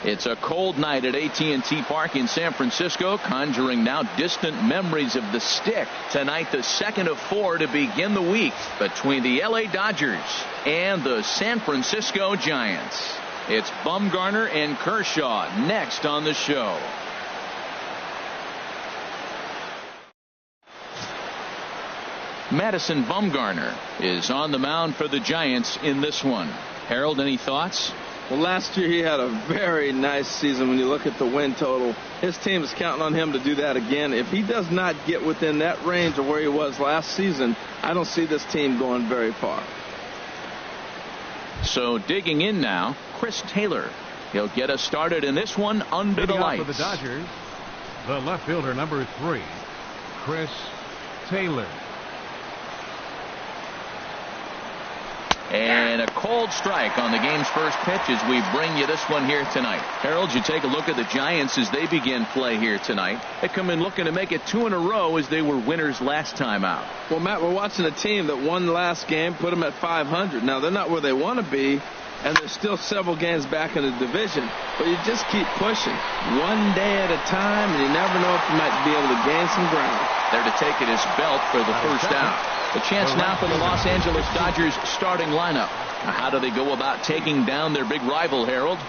It's a cold night at AT&T Park in San Francisco, conjuring now distant memories of the stick. Tonight, the second of 4 to begin the week between the LA Dodgers and the San Francisco Giants. It's Bumgarner and Kershaw next on the show. Madison Bumgarner is on the mound for the Giants in this one. Harold, any thoughts? Well, last year he had a very nice season when you look at the win total. His team is counting on him to do that again. If he does not get within that range of where he was last season, I don't see this team going very far. So digging in now, Chris Taylor. He'll get us started in this one under the lights. For the Dodgers, the left fielder, number 3, Chris Taylor. And a cold strike on the game's first pitch as we bring you this one here tonight. Harold, you take a look at the Giants as they begin play here tonight. They come in looking to make it 2 in a row as they were winners last time out. Well, Matt, we're watching a team that won last game, put them at 500. Now, they're not where they want to be, and they're still several games back in the division. But you just keep pushing one day at a time, and you never know if you might be able to gain some ground. There to take it is Belt for the first out. The chance now for the Los Angeles Dodgers starting lineup. How do they go about taking down their big rival, Harold?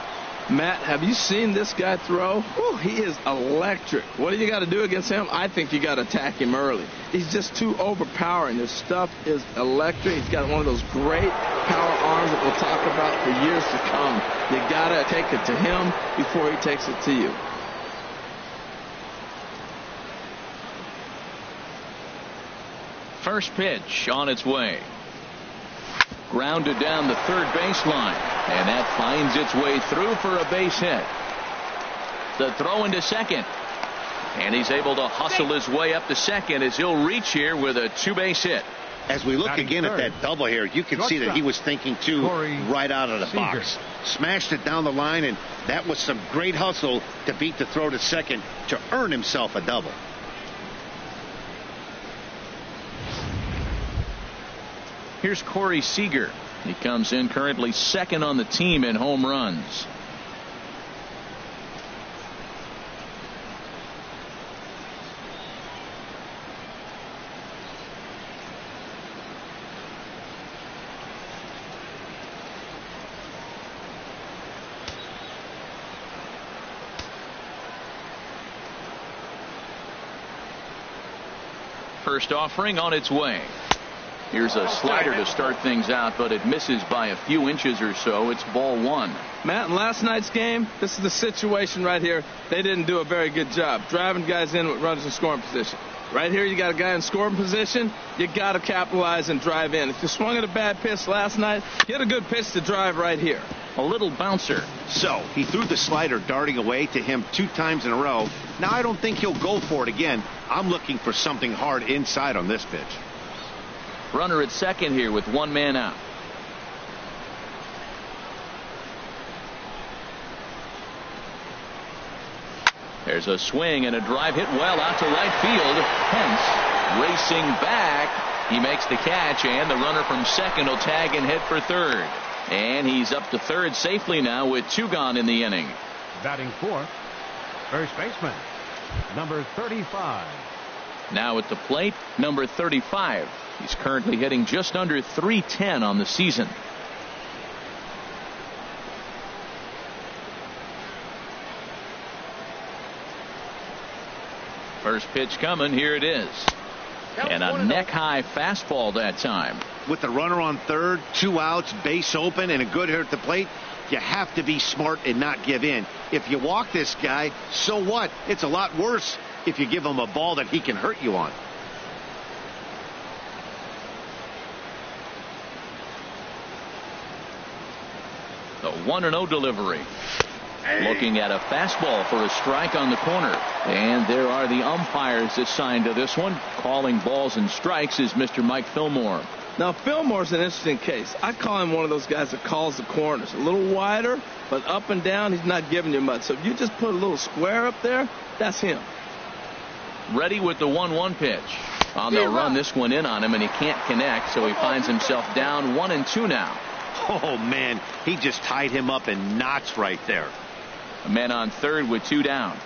Matt, have you seen this guy throw? Whew, he is electric. What do you got to do against him? I think you got to attack him early. He's just too overpowering. His stuff is electric. He's got one of those great power arms that we'll talk about for years to come. You got to take it to him before he takes it to you. First pitch on its way. Grounded down the third baseline, and that finds its way through for a base hit. The throw into second, and he's able to hustle his way up to second as he'll reach here with a 2-base hit. As we look again at that double here, you can see that he was thinking too right out of the box. Smashed it down the line, and that was some great hustle to beat the throw to second to earn himself a double. Here's Corey Seager. He comes in currently second on the team in home runs. First offering on its way. Here's a slider to start things out, but it misses by a few inches or so. It's ball 1. Matt, in last night's game, this is the situation right here. They didn't do a very good job driving guys in with runners in scoring position. Right here, you got a guy in scoring position. You got to capitalize and drive in. If you swung at a bad pitch last night, get a good pitch to drive right here. A little bouncer. So he threw the slider darting away to him 2 times in a row. Now I don't think he'll go for it again. I'm looking for something hard inside on this pitch. Runner at second here with 1 man out. There's a swing and a drive hit well out to right field. Hence racing back. He makes the catch, and the runner from second will tag and hit for third. And he's up to third safely now with 2 gone in the inning. Batting fourth, first baseman, number 35. Now at the plate, number 35. He's currently hitting just under .310 on the season. First pitch coming. Here it is. And a neck-high fastball that time. With the runner on third, 2 outs, base open, and a good hitter at the plate, you have to be smart and not give in. If you walk this guy, so what? It's a lot worse if you give him a ball that he can hurt you on. The 1-0 delivery. Looking at a fastball for a strike on the corner. And there are the umpires assigned to this one. Calling balls and strikes is Mr. Mike Fillmore. Now, Fillmore's an interesting case. I call him one of those guys that calls the corners. A little wider, but up and down, he's not giving you much. So if you just put a little square up there, that's him. Ready with the 1-1 pitch. They'll run this one in on him, and he can't connect, so he finds himself down 1-2 now. Oh, man, he just tied him up in knots right there. Men on third with 2 down.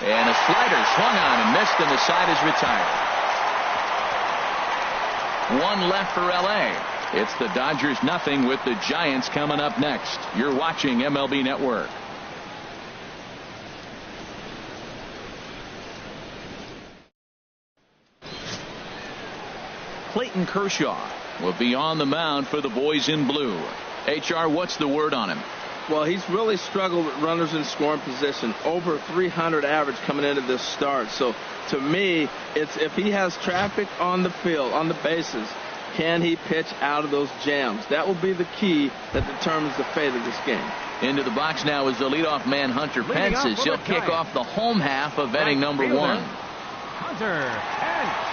And a slider swung on and missed, and the side is retired. 1 left for L.A. It's the Dodgers 0 with the Giants coming up next. You're watching MLB Network. Clayton Kershaw will be on the mound for the boys in blue. HR, what's the word on him? Well, he's really struggled with runners in scoring position, over 300 average coming into this start. So to me, it's if he has traffic on the field, on the bases, can he pitch out of those jams? That will be the key that determines the fate of this game. Into the box now is the leadoff man, Hunter Pence, as he'll kick off the home half of inning number 1. Hunter Pence.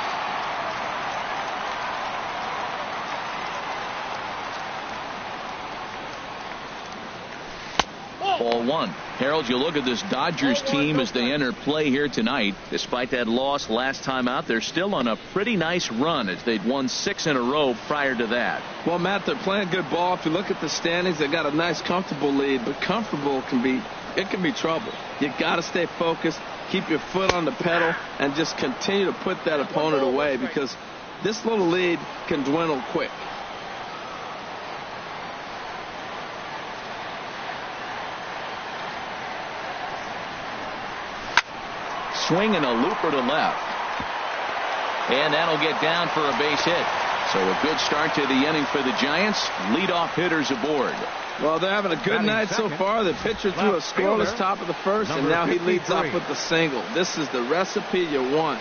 Ball 1. Harold, you look at this Dodgers team as they enter play here tonight. Despite that loss last time out, they're still on a pretty nice run as they'd won 6 in a row prior to that. Well, Matt, they're playing good ball. If you look at the standings, they got a nice, comfortable lead, but comfortable can be trouble. You got to stay focused, keep your foot on the pedal, and just continue to put that opponent away because this little lead can dwindle quick. Swing and a looper to left. And that'll get down for a base hit. So a good start to the inning for the Giants. Leadoff hitters aboard. Well, they're having a good night so far. The pitcher threw a scoreless top of the first, and now he leads off with the single. This is the recipe you want.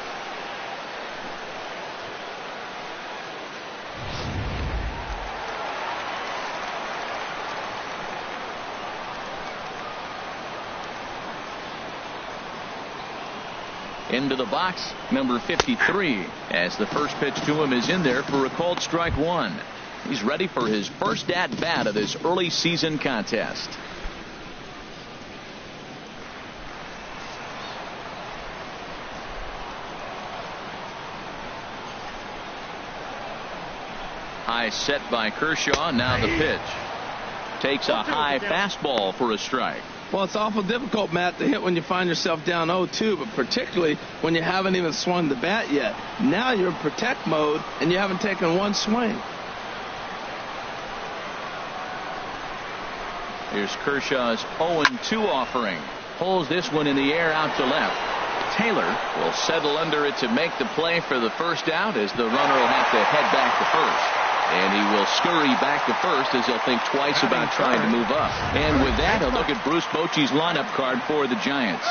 Into the box, number 53, as the first pitch to him is in there for a called strike 1. He's ready for his first at-bat of this early season contest. High set by Kershaw. Now the pitch. Takes a high fastball for a strike. Well, it's awful difficult, Matt, to hit when you find yourself down 0-2, but particularly when you haven't even swung the bat yet. Now you're in protect mode, and you haven't taken one swing. Here's Kershaw's 0-2 offering. Pulls this one in the air out to left. Taylor will settle under it to make the play for the first out as the runner will have to head back to first. And he will scurry back to first as he'll think twice about trying to move up. And with that, a look at Bruce Bochy's lineup card for the Giants.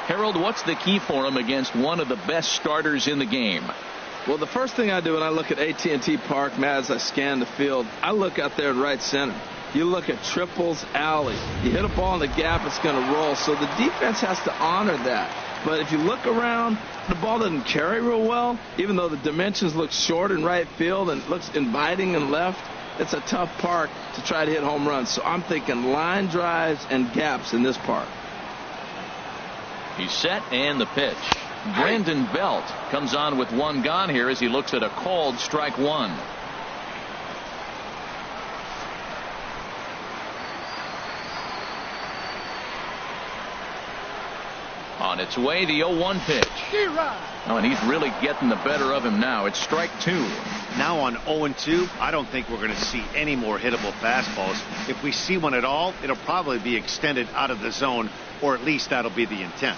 Harold, what's the key for him against one of the best starters in the game? Well, the first thing I do when I look at AT&T Park, Matt, as I scan the field, I look out there in right center. You look at triples alley. You hit a ball in the gap, it's going to roll. So the defense has to honor that. But if you look around, the ball doesn't carry real well, even though the dimensions look short in right field and looks inviting in left. It's a tough park to try to hit home runs. So I'm thinking line drives and gaps in this park. He's set and the pitch. Brandon Belt comes on with 1 gone here as he looks at a called strike 1. On its way, the 0-1 pitch. Oh, and he's really getting the better of him now. It's strike 2. Now on 0-2, I don't think we're going to see any more hittable fastballs. If we see one at all, it'll probably be extended out of the zone, or at least that'll be the intent.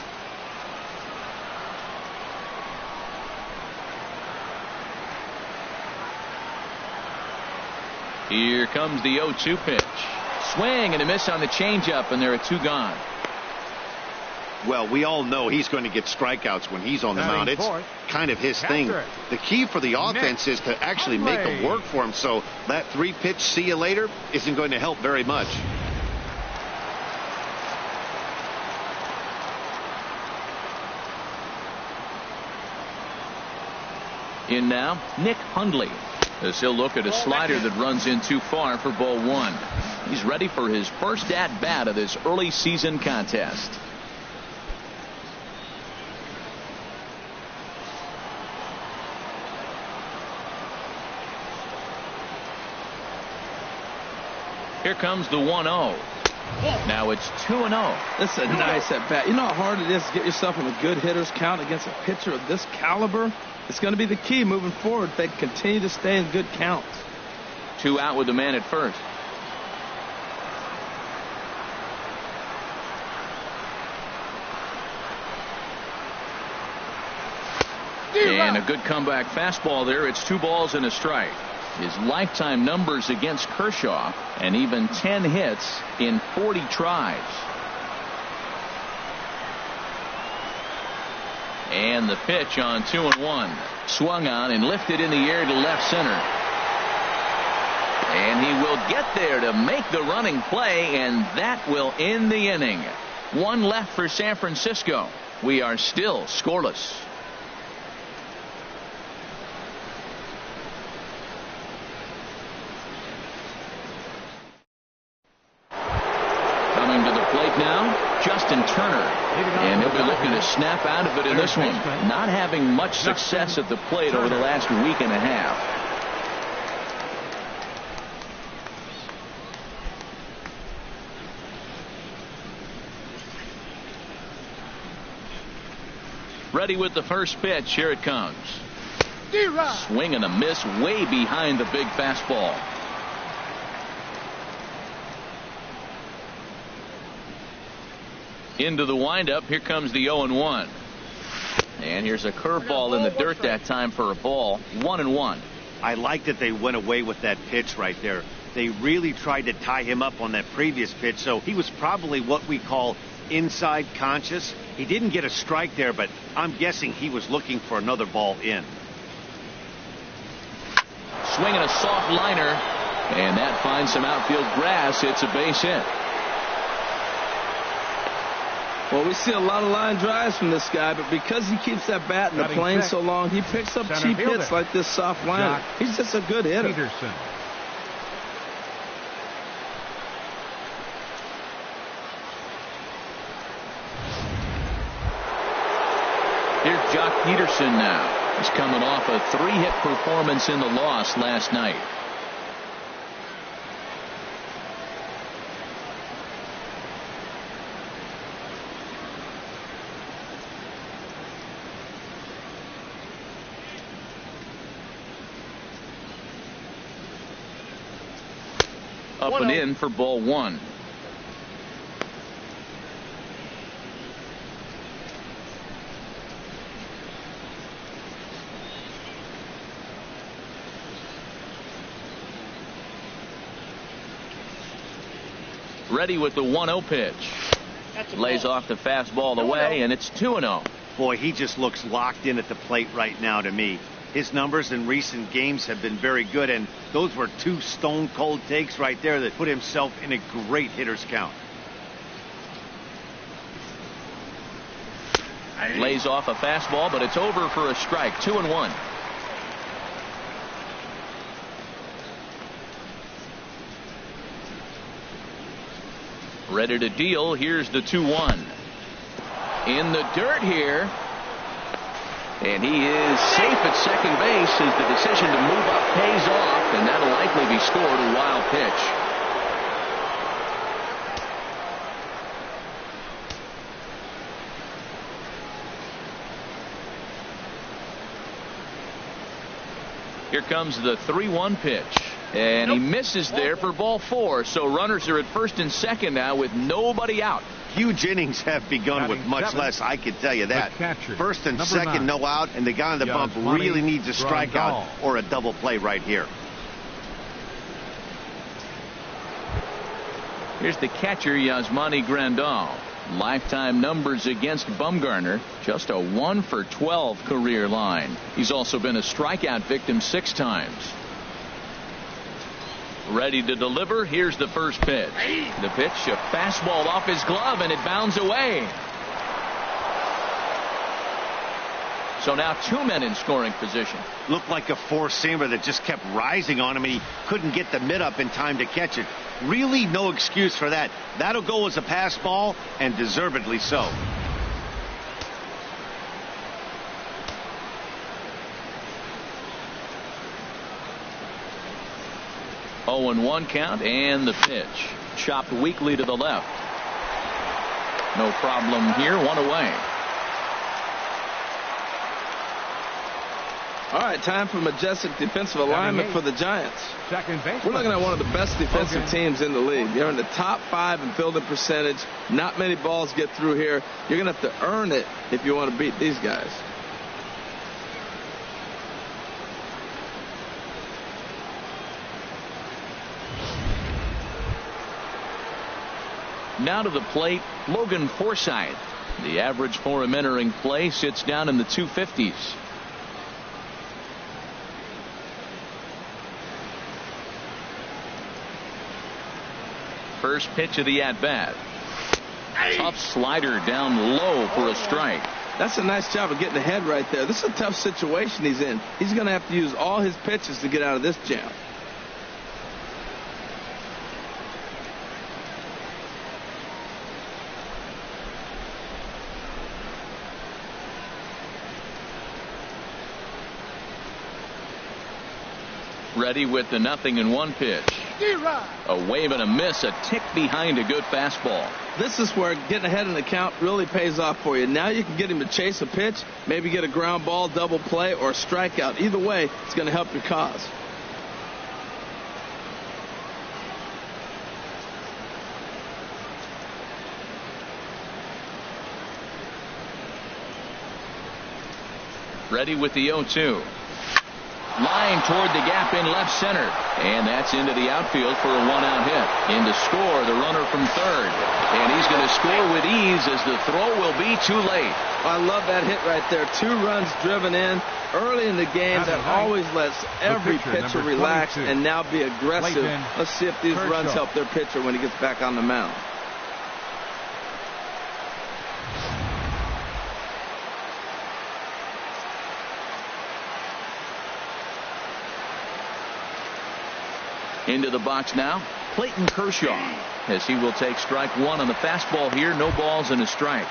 Here comes the 0-2 pitch. Swing and a miss on the changeup, and there are 2 gone. Well, we all know he's going to get strikeouts when he's on the mound. It's kind of his thing. The key for the offense is to actually make them work for him. So that 3-pitch see you later isn't going to help very much. In now, Nick Hundley, as he'll look at a slider that runs in too far for ball 1. He's ready for his first at-bat of this early season contest. Here comes the 1-0. Now it's 2-0. That's a nice at bat. You know how hard it is to get yourself in a good hitter's count against a pitcher of this caliber? It's going to be the key moving forward if they continue to stay in good counts. 2 out with the man at first. And a good comeback fastball there. It's 2 balls and a strike. His lifetime numbers against Kershaw, and even 10 hits in 40 tries. And the pitch on 2-1. Swung on and lifted in the air to left center. And he will get there to make the running play, and that will end the inning. 1 left for San Francisco. We are still scoreless. Justin Turner, and he'll be looking to snap out of it in this one. Not having much success at the plate over the last week and a half. Ready with the first pitch. Here it comes. Swing and a miss way behind the big fastball. Into the windup. Here comes the 0-1. And here's a curveball in the dirt that time for a ball. 1-1. I like that they went away with that pitch right there. They really tried to tie him up on that previous pitch, so he was probably what we call inside conscious. He didn't get a strike there, but I'm guessing he was looking for another ball in. Swinging a soft liner, and that finds some outfield grass. It's a base hit. Well, we see a lot of line drives from this guy, but because he keeps that bat in the plane so long, he picks up cheap hits like this soft liner. He's just a good hitter. Peterson. Here's Jock Peterson now. He's coming off a 3-hit performance in the loss last night. Up and in for ball 1. Ready with the 1-0 pitch. Lays off the fastball away, and it's 2-0. Boy, he just looks locked in at the plate right now to me. His numbers in recent games have been very good, and those were 2 stone-cold takes right there that put himself in a great hitter's count. Lays off a fastball, but it's over for a strike. 2-1. Ready to deal. Here's the 2-1. In the dirt here. And he is safe at second base as the decision to move up pays off, and that'll likely be scored. A wild pitch. Here comes the 3-1 pitch. And he misses there for ball 4. So runners are at first and second now with nobody out. Huge innings have begun with much less, I can tell you that. First and second, no out, and the guy on the bump really needs a strikeout or a double play right here. Here's the catcher, Yasmani Grandal. Lifetime numbers against Bumgarner, just a 1-for-12 career line. He's also been a strikeout victim 6 times. Ready to deliver. Here's the first pitch. The pitch, a fastball off his glove, and it bounds away. So now 2 men in scoring position. Looked like a four-seamer that just kept rising on him, and he couldn't get the mid up in time to catch it. Really no excuse for that. That'll go as a pass ball, and deservedly so. 0-1 count, and the pitch. Chopped weakly to the left. No problem here. 1 away. All right, time for majestic defensive alignment for the Giants. We're looking at one of the best defensive teams in the league. They're in the top 5 in fielding percentage. Not many balls get through here. You're going to have to earn it if you want to beat these guys. Now to the plate, Logan Forsythe. The average for him entering play sits down in the 250s. First pitch of the at-bat. Tough slider down low for a strike. That's a nice job of getting ahead right there. This is a tough situation he's in. He's going to have to use all his pitches to get out of this jam. Ready with the 0-1 pitch. A wave and a miss, a tick behind a good fastball. This is where getting ahead in the count really pays off for you. Now you can get him to chase a pitch, maybe get a ground ball, double play, or a strikeout. Either way, it's going to help your cause. Ready with the 0-2. Line toward the gap in left center. And that's into the outfield for a 1-out hit. In to score, the runner from third. And he's going to score with ease as the throw will be too late. I love that hit right there. 2 runs driven in early in the game. That always lets every pitcher relax and now be aggressive. Let's see if these runs help their pitcher when he gets back on the mound. Into the box now, Clayton Kershaw, as he will take strike 1 on the fastball here. No balls and a strike.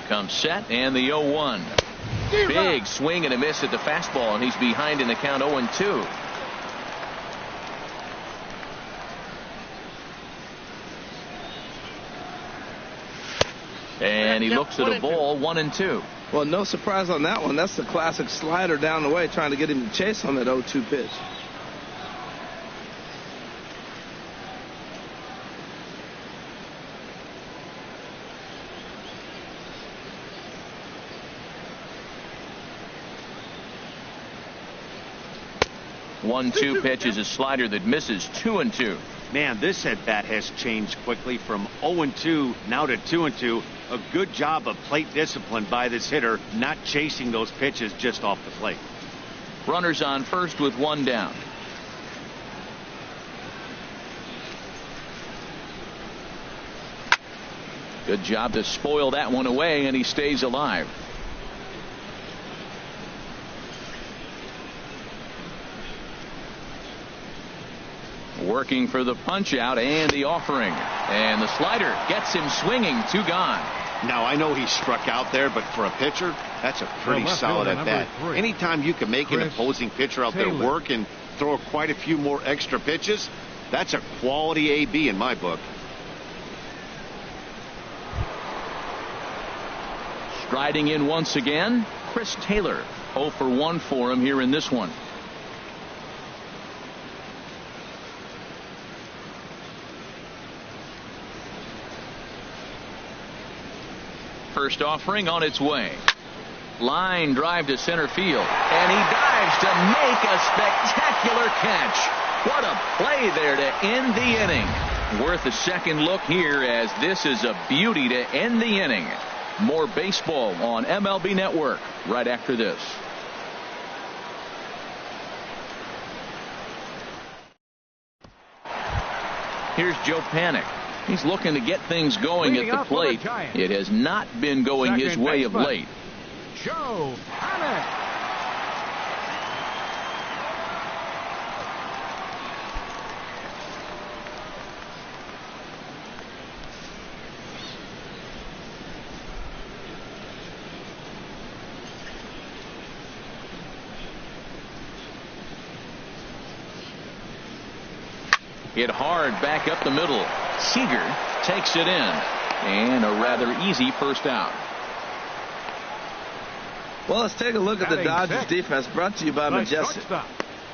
Comes set, and the 0-1. Big swing and a miss at the fastball, and he's behind in the count 0-2. And he looks at a ball, 1-2. Well, no surprise on that one. That's the classic slider down the way, trying to get him to chase on that 0-2 pitch. One-two pitch is a slider that misses. 2-2. Man, this at-bat has changed quickly from 0-2 now to 2-2. A good job of plate discipline by this hitter, not chasing those pitches just off the plate. Runners on first with 1 down. Good job to spoil that one away, and he stays alive. Working for the punch out and the offering, and the slider gets him swinging. 2 gone. Now I know he struck out there, but for a pitcher, that's a pretty solid at bat. Anytime you can make an opposing pitcher out there work and throw quite a few more extra pitches, that's a quality AB in my book. Striding in once again, Chris Taylor. 0 for 1 for him here in this one. First offering on its way. Line drive to center field, and he dives to make a spectacular catch. What a play there to end the inning. Worth a second look here, as this is a beauty to end the inning. More baseball on MLB Network right after this. Here's Joe Panik. He's looking to get things going at the plate. It has not been going his way of late. Joe Panik. Hit hard back up the middle. Seager takes it in. And a rather easy first out. Well, let's take a look at the Dodgers defense, brought to you by Majestic.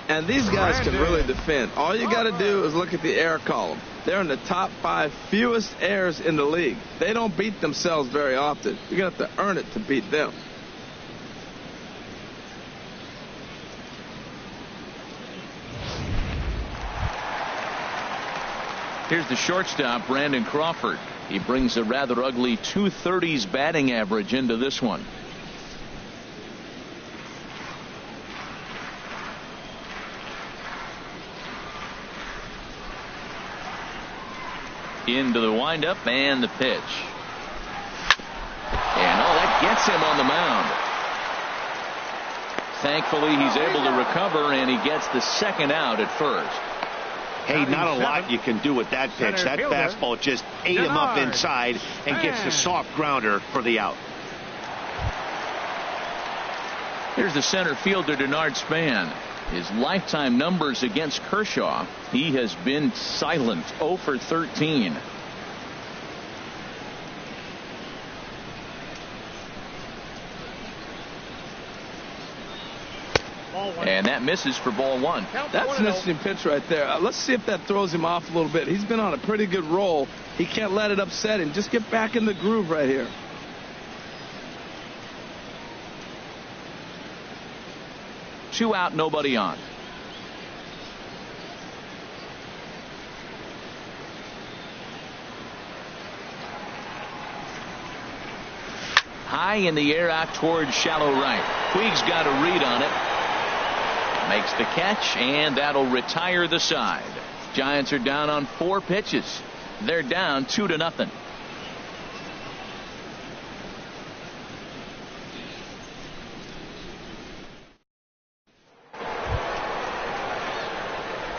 And these guys can really defend. All you got to do is look at the error column. They're in the top 5 fewest errors in the league. They don't beat themselves very often. You're going to have to earn it to beat them. Here's the shortstop, Brandon Crawford. He brings a rather ugly 230s batting average into this one. Into the windup and the pitch. And that gets him on the mound. Thankfully, he's able to recover, and he gets the second out at first. Hey, not a lot you can do with that pitch. That fastball just ate him up inside and gets the soft grounder for the out. Here's the center fielder, Denard Span. His lifetime numbers against Kershaw, he has been silent, 0 for 13. And that misses for ball 1. That's an interesting pitch right there. Let's see if that throws him off a little bit. He's been on a pretty good roll. He can't let it upset him. Just get back in the groove right here. Two out, nobody on. High in the air out towards shallow right. Puig's got a read on it. Makes the catch, and that'll retire the side. Giants are down on 4 pitches. They're down 2-0.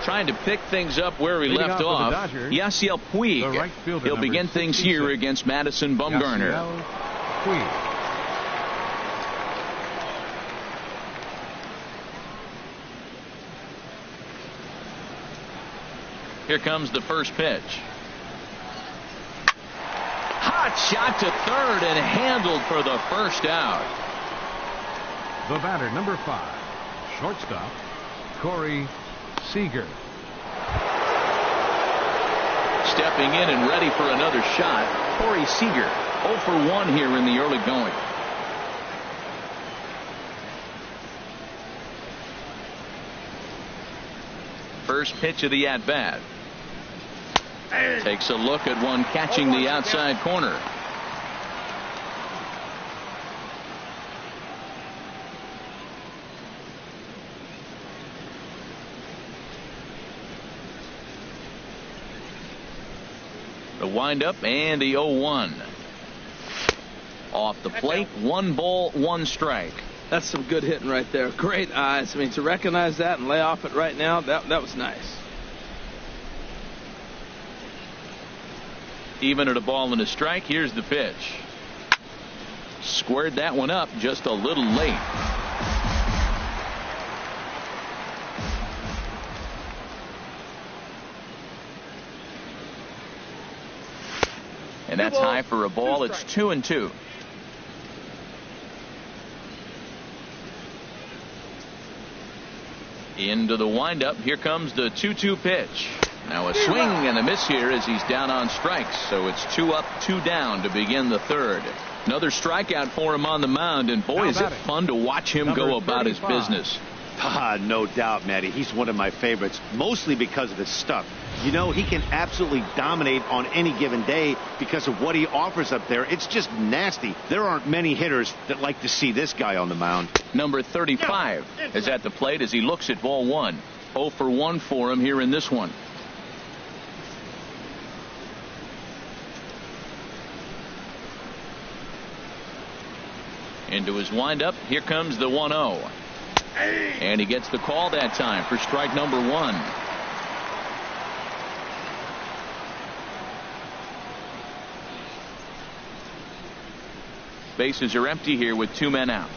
Trying to pick things up where we left off. Yasiel Puig. He'll begin things here against Madison Bumgarner. Here comes the first pitch. Hot shot to third and handled for the first out. The batter, number 5, shortstop, Corey Seager. Stepping in and ready for another shot, Corey Seager. 0 for 1 here in the early going. First pitch of the at-bat. Takes a look at one catching the outside corner. The windup and the 0-1. Off the plate, 1 ball, 1 strike. That's some good hitting right there. Great eyes. I mean, to recognize that and lay off it right now, that was nice. Even at a ball and a strike, here's the pitch. Squared that one up just a little late. And that's high for a ball. It's 2-2. Into the windup. Here comes the 2-2 pitch. Now a swing and a miss here as he's down on strikes. So it's 2 up, 2 down to begin the third. Another strikeout for him on the mound. And boy, is it fun to watch him go about his business. No doubt, Matty. He's one of my favorites, mostly because of his stuff. You know, he can absolutely dominate on any given day because of what he offers up there. It's just nasty. There aren't many hitters that like to see this guy on the mound. Number 35 is at the plate as he looks at ball 1. 0 for 1 for him here in this one. Into his windup. Here comes the 1-0. And he gets the call that time for strike number 1. Bases are empty here with 2 men out.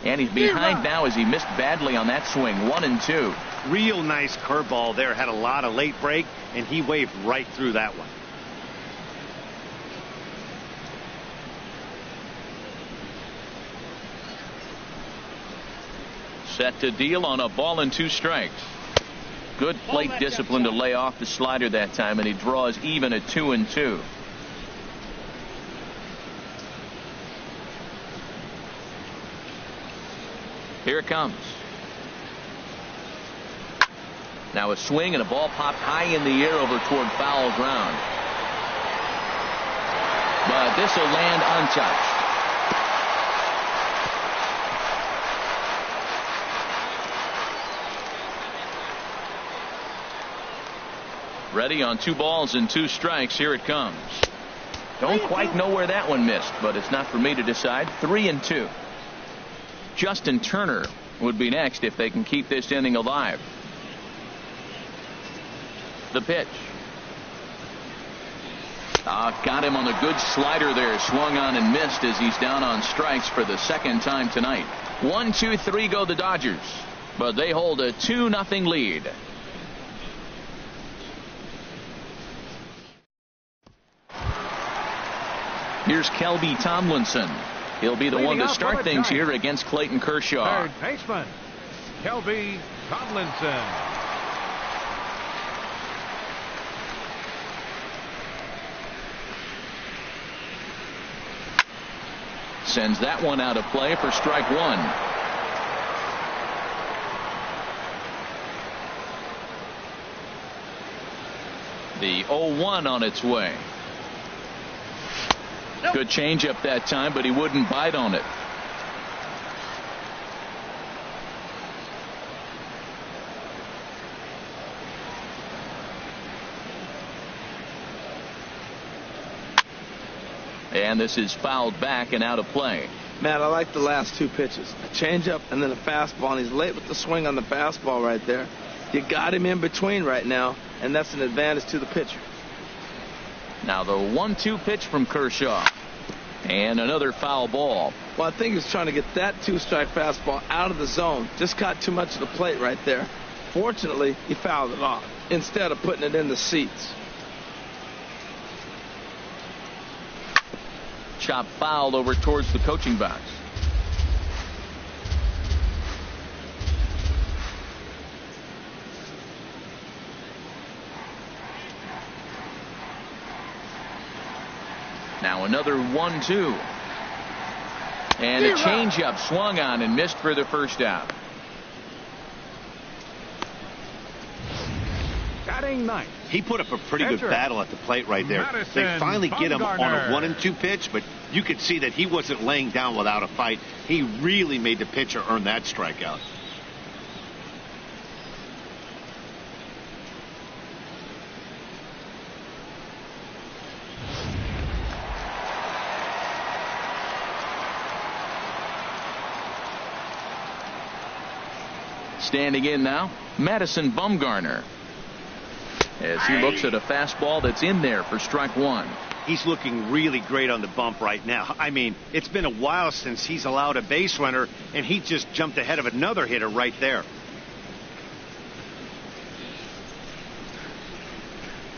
And he's behind now as he missed badly on that swing. 1-2. Real nice curveball there. Had a lot of late break, and he waved right through that one. Set to deal on a ball and 2 strikes. Good plate discipline to lay off the slider that time, and he draws even at 2-2. Here it comes. Now a swing and a ball popped high in the air over toward foul ground. But this will land untouched. Ready on 2 balls and 2 strikes. Here it comes. Don't quite know where that one missed, but it's not for me to decide. 3-2. Justin Turner would be next if they can keep this inning alive. The pitch. Got him on the good slider there. Swung on and missed as he's down on strikes for the second time tonight. 1-2-3 go the Dodgers, but they hold a 2-0 lead. Here's Kelby Tomlinson. He'll be the one to start things here against Clayton Kershaw. Third baseman, Kelby Tomlinson. Sends that one out of play for strike 1. The 0-1 on its way. Good changeup that time, but he wouldn't bite on it. And this is fouled back and out of play. Matt, I like the last 2 pitches. A changeup and then a fastball, and he's late with the swing on the fastball right there. You got him in between right now, and that's an advantage to the pitcher. Now the 1-2 pitch from Kershaw. And another foul ball. Well, I think he's trying to get that 2-strike fastball out of the zone. Just caught too much of the plate right there. Fortunately, he fouled it off instead of putting it in the seats. Chop fouled over towards the coaching box. Now another 1-2. And a changeup swung on and missed for the first out. Batting ninth. He put up a pretty good battle at the plate right there. They finally get him on a 1-2 pitch, but you could see that he wasn't laying down without a fight. He really made the pitcher earn that strikeout. Standing in now, Madison Bumgarner, as he looks at a fastball that's in there for strike 1. He's looking really great on the bump right now. I mean, it's been a while since he's allowed a base runner, and he just jumped ahead of another hitter right there.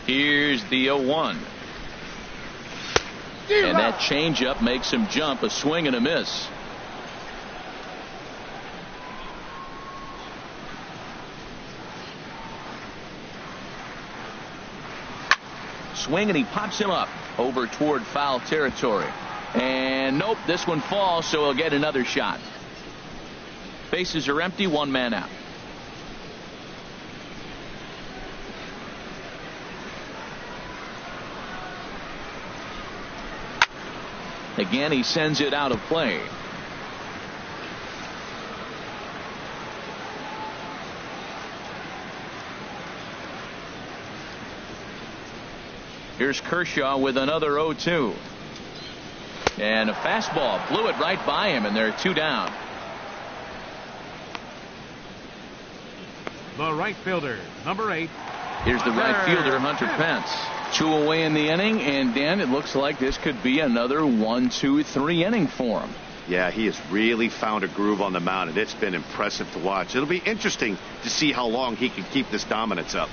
Here's the 0-1. And that changeup makes him jump. A swing and a miss. Swing and he pops him up over toward foul territory. And nope, this one falls, so he'll get another shot. Bases are empty, 1 man out. Again, he sends it out of play. Here's Kershaw with another 0-2. And a fastball blew it right by him, and they're 2 down. The right fielder, number 8. Here's the right fielder, Hunter Pence. 2 away in the inning, and Dan, it looks like this could be another 1-2-3 inning for him. Yeah, he has really found a groove on the mound, and it's been impressive to watch. It'll be interesting to see how long he can keep this dominance up.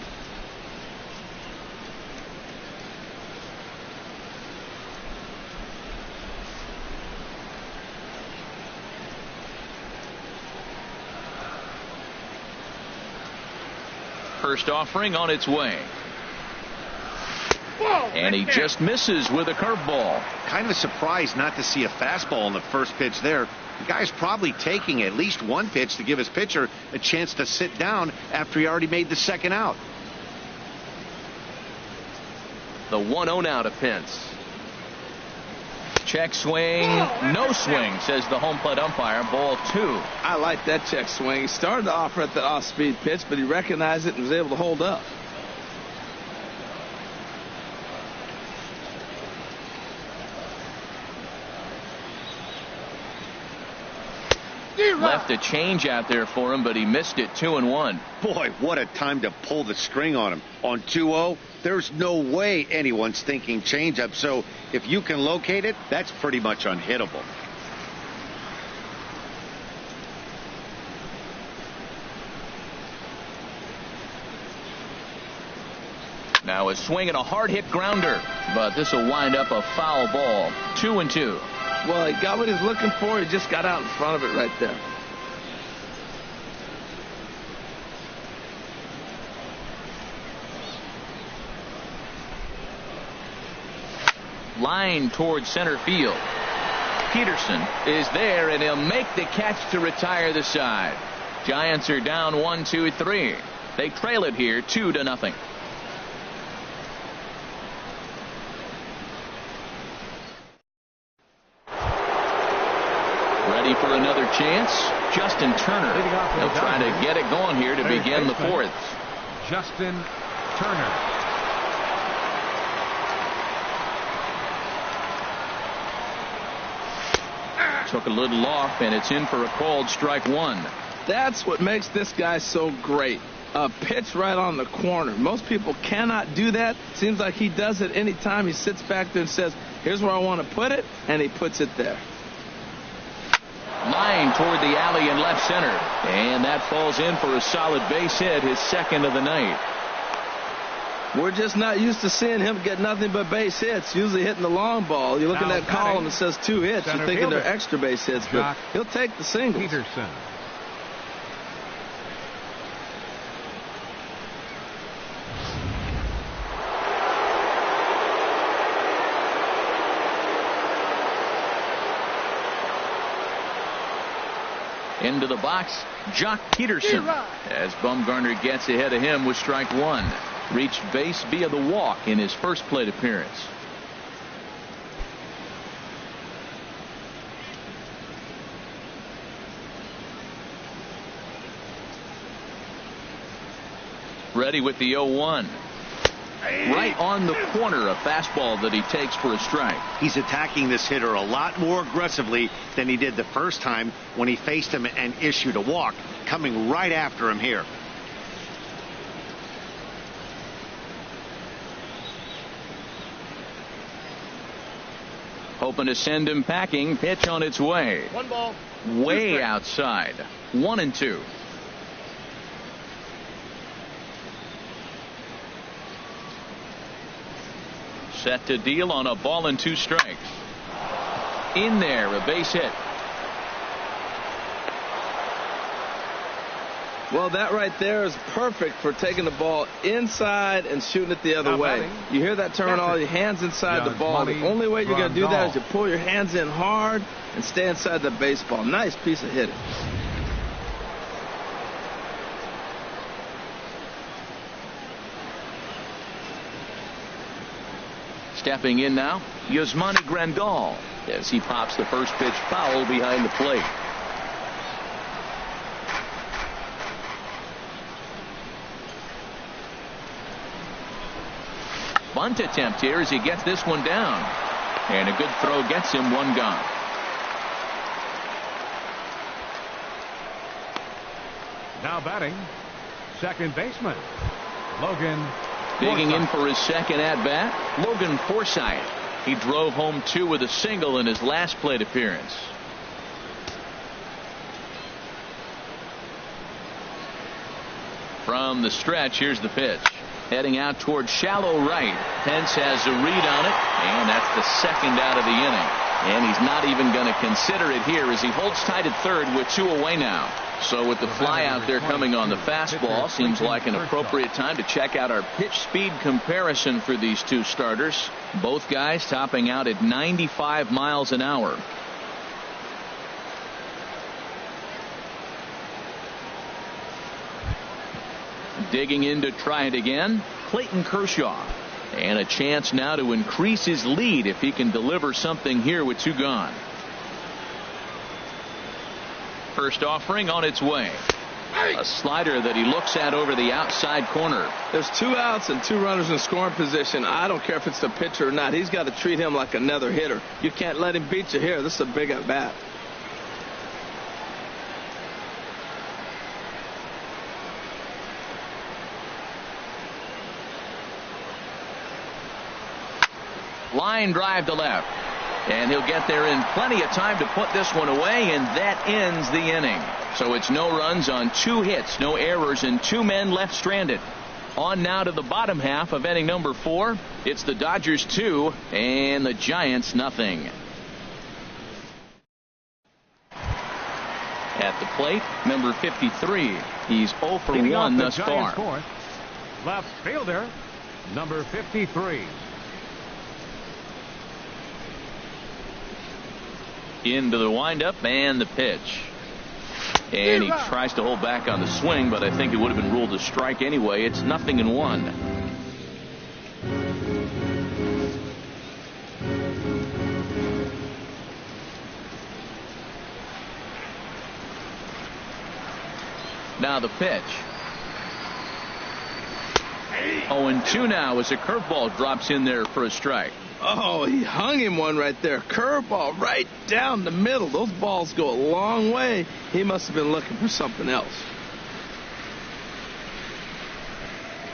First offering on its way. And he just misses with a curveball. Kind of a surprise not to see a fastball on the first pitch there. The guy's probably taking at least one pitch to give his pitcher a chance to sit down after he already made the second out. The 1-0 now to Pence. Check swing, no swing, says the home plate umpire. Ball 2. I like that check swing. He started to offer at the off-speed pitch, but he recognized it and was able to hold up. Left a change out there for him, but he missed it. 2-1. Boy, what a time to pull the string on him. On 2-0, there's no way anyone's thinking changeup. So if you can locate it, that's pretty much unhittable. Now a swing and a hard hit grounder, but this will wind up a foul ball. 2-2. Well, he got what he was looking for. He just got out in front of it right there. Line towards center field. Peterson is there, and he'll make the catch to retire the side. Giants are down 1-2-3. They trail it here 2-0. Ready for another chance? Justin Turner. He'll try to get it going here to begin the fourth. Justin Turner. Took a little off, and it's in for a called strike 1. That's what makes this guy so great. A pitch right on the corner. Most people cannot do that. Seems like he does it anytime he sits back there and says, here's where I want to put it, and he puts it there. Line toward the alley in left center, and that falls in for a solid base hit, his second of the night. We're just not used to seeing him get nothing but base hits, usually hitting the long ball. You look at that column, it says 2 hits. You're thinking they're extra base hits, but he'll take the singles. Peterson. Into the box, Jock Peterson, as Bumgarner gets ahead of him with strike 1. Reached base via the walk in his first plate appearance. Ready with the 0-1. Right on the corner, a fastball that he takes for a strike. He's attacking this hitter a lot more aggressively than he did the first time when he faced him and issued a walk, coming right after him here. Hoping to send him packing. Pitch on its way. 1 ball. Way outside. 1-2. Set to deal on a ball and 2 strikes. In there, a base hit. Well, that right there is perfect for taking the ball inside and shooting it the other way. You hear that terminology, hands inside the ball. The only way you're going to do that is you pull your hands in hard and stay inside the baseball. Nice piece of hitting. Stepping in now, Yasmani Grandal, as he pops the first pitch foul behind the plate. Bunt attempt here as he gets this one down. And a good throw gets him 1 gone. Now batting, second baseman, Logan. Digging in for his second at-bat, Logan Forsythe. He drove home 2 with a single in his last plate appearance. From the stretch, here's the pitch. Heading out towards shallow right. Pence has a read on it, and that's the second out of the inning. And he's not even going to consider it here as he holds tight at third with 2 away now. So with the fly out there coming on the fastball, seems like an appropriate time to check out our pitch speed comparison for these two starters. Both guys topping out at 95 miles an hour. Digging in to try it again, Clayton Kershaw. And a chance now to increase his lead if he can deliver something here with 2 gone. First offering on its way. A slider that he looks at over the outside corner. There's 2 outs and 2 runners in scoring position. I don't care if it's the pitcher or not. He's got to treat him like another hitter. You can't let him beat you here. This is a big at bat. Line drive to left. And he'll get there in plenty of time to put this one away, and that ends the inning. So it's no runs on 2 hits, no errors, and 2 men left stranded. On now to the bottom half of inning number 4. It's the Dodgers 2 and the Giants nothing. At the plate, number 53. He's 0 for 1 thus far. Fourth, left fielder, number 53. Into the windup and the pitch. And he tries to hold back on the swing, but I think it would have been ruled a strike anyway. It's 0-1. Now the pitch. 0-2 now as a curveball drops in there for a strike. Oh, he hung him one right there. Curveball right down the middle. Those balls go a long way. He must have been looking for something else.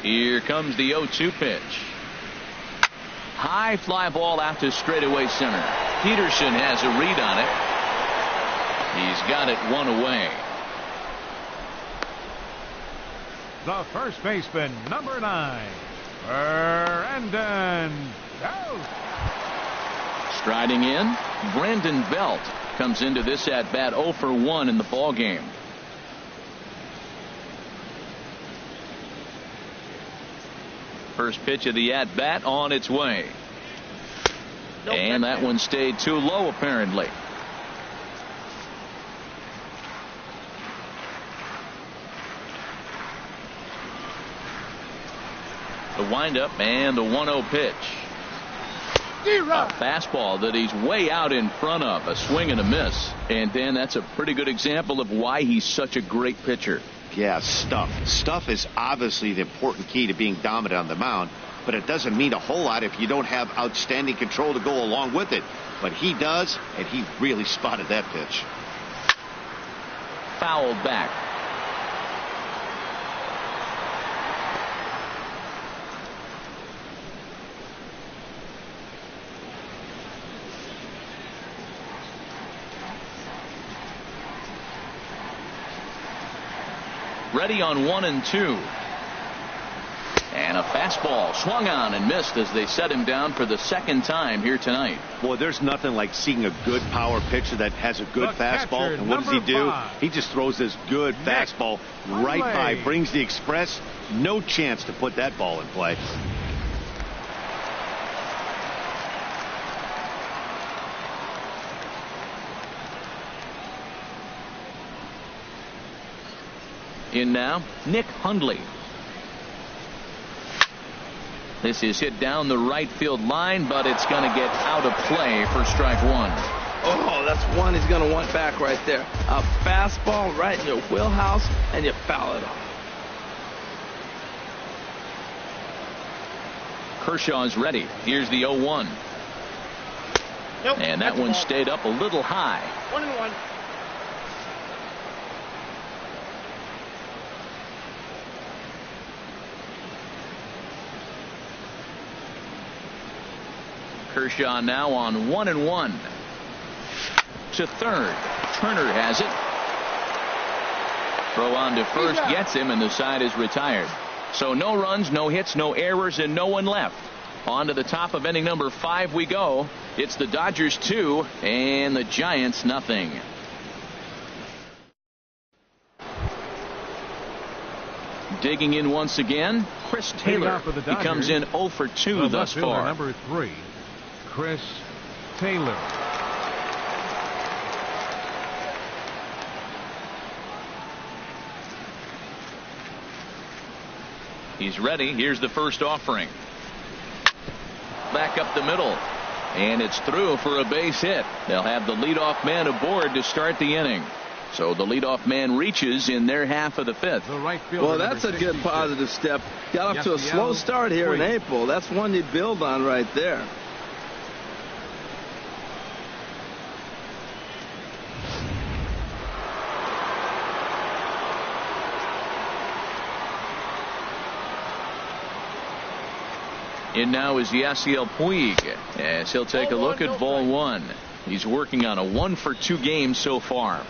Here comes the 0-2 pitch. High fly ball out to straightaway center. Peterson has a read on it. He's got it 1 away. The first baseman, number 9, Brandon Belt. Striding in, Brandon Belt comes into this at bat 0 for 1 in the ball game. First pitch of the at bat on its way. And that one stayed too low apparently. The windup and the 1-0 pitch. A fastball that he's way out in front of. A swing and a miss. And Dan, that's a pretty good example of why he's such a great pitcher. Yeah, stuff. Stuff is obviously the important key to being dominant on the mound, but it doesn't mean a whole lot if you don't have outstanding control to go along with it. But he does, and he really spotted that pitch. Fouled back. Ready on 1 and 2. And a fastball swung on and missed as they set him down for the second time here tonight. Boy, there's nothing like seeing a good power pitcher that has a good fastball. And what does he do? He just throws this good fastball right by, brings the express. No chance to put that ball in play. In now, Nick Hundley. This is hit down the right field line, but it's going to get out of play for strike 1. Oh, that's one he's going to want back right there. A fastball right in your wheelhouse, and you foul it off. Kershaw's ready. Here's the 0-1. Nope, and that one stayed up a little high. 1-1. Kershaw now on 1-1. To third. Turner has it. Throw on to first gets him, and the side is retired. So no runs, no hits, no errors, and no one left. On to the top of inning number 5 we go. It's the Dodgers 2 and the Giants nothing. Digging in once again, Chris Taylor. He comes in 0 for 2 thus far. Number 3, Chris Taylor. He's ready. Here's the first offering. Back up the middle. And it's through for a base hit. They'll have the leadoff man aboard to start the inning. So the leadoff man reaches in their half of the 5th. Well, that's a good positive step. Got off to a slow start here in April. That's one you build on right there. In now is Yasiel Puig as he'll take a look at ball 1. He's working on a 1 for 2 game so far.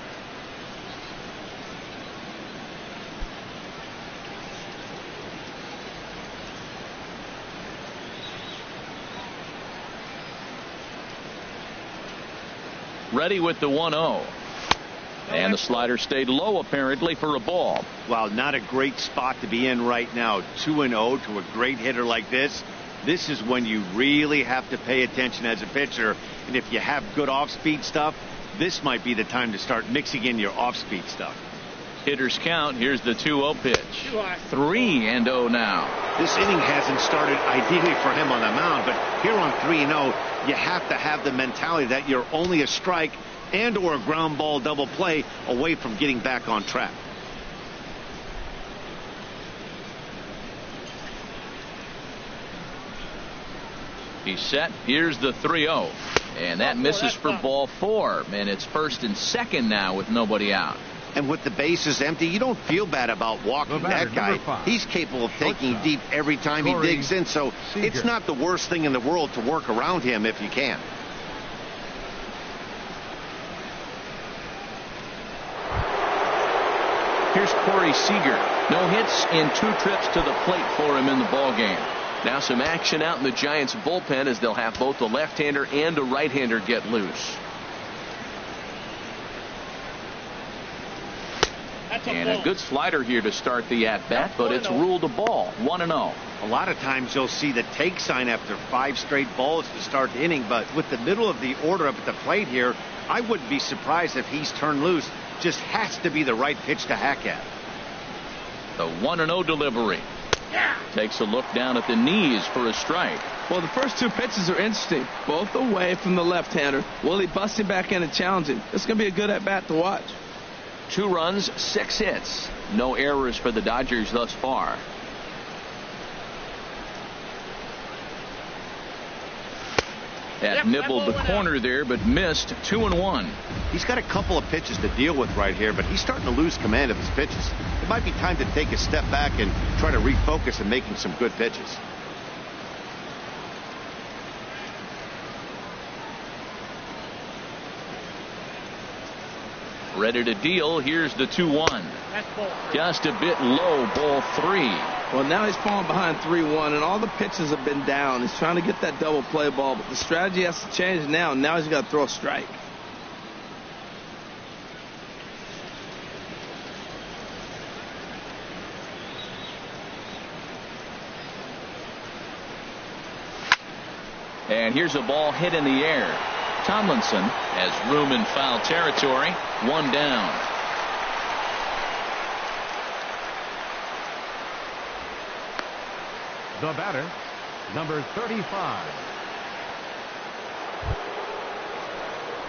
Ready with the 1-0. And the slider stayed low apparently for a ball. Well, not a great spot to be in right now. 2-0 to a great hitter like this. This is when you really have to pay attention as a pitcher. And if you have good off-speed stuff, this might be the time to start mixing in your off-speed stuff. Hitters count. Here's the 2-0 pitch. 3-0 now. This inning hasn't started ideally for him on the mound, but here on 3-0, you have to have the mentality that you're only a strike and or a ground ball double play away from getting back on track. He's set. Here's the 3-0. And that misses for ball 4. And it's first and second now with nobody out. And with the bases empty, you don't feel bad about walking that guy. He's capable of taking deep every time he digs in, so it's not the worst thing in the world to work around him if you can. Here's Corey Seager. No hits and 2 trips to the plate for him in the ballgame. Now some action out in the Giants bullpen as they'll have both a left-hander and a right-hander get loose. And a good slider here to start the at-bat, but it's ruled a ball. 1-0. A lot of times you'll see the take sign after 5 straight balls to start the inning, but with the middle of the order up at the plate here, I wouldn't be surprised if he's turned loose. Just has to be the right pitch to hack at. The 1-0 delivery. Takes a look down at the knees for a strike. Well, the first 2 pitches are interesting. Both away from the left-hander. Will he bust him back in and challenge him? It's going to be a good at-bat to watch. 2 runs, 6 hits. No errors for the Dodgers thus far. That nibbled the corner there, but missed. 2-1. He's got a couple of pitches to deal with right here, but he's starting to lose command of his pitches. It might be time to take a step back and try to refocus on making some good pitches. Ready to deal. Here's the 2-1. Just a bit low, ball 3. Well, now he's falling behind 3-1, and all the pitches have been down. He's trying to get that double play ball, but the strategy has to change now. Now he's got to throw a strike. And here's a ball hit in the air. Tomlinson has room in foul territory. 1 down. The batter, number 35.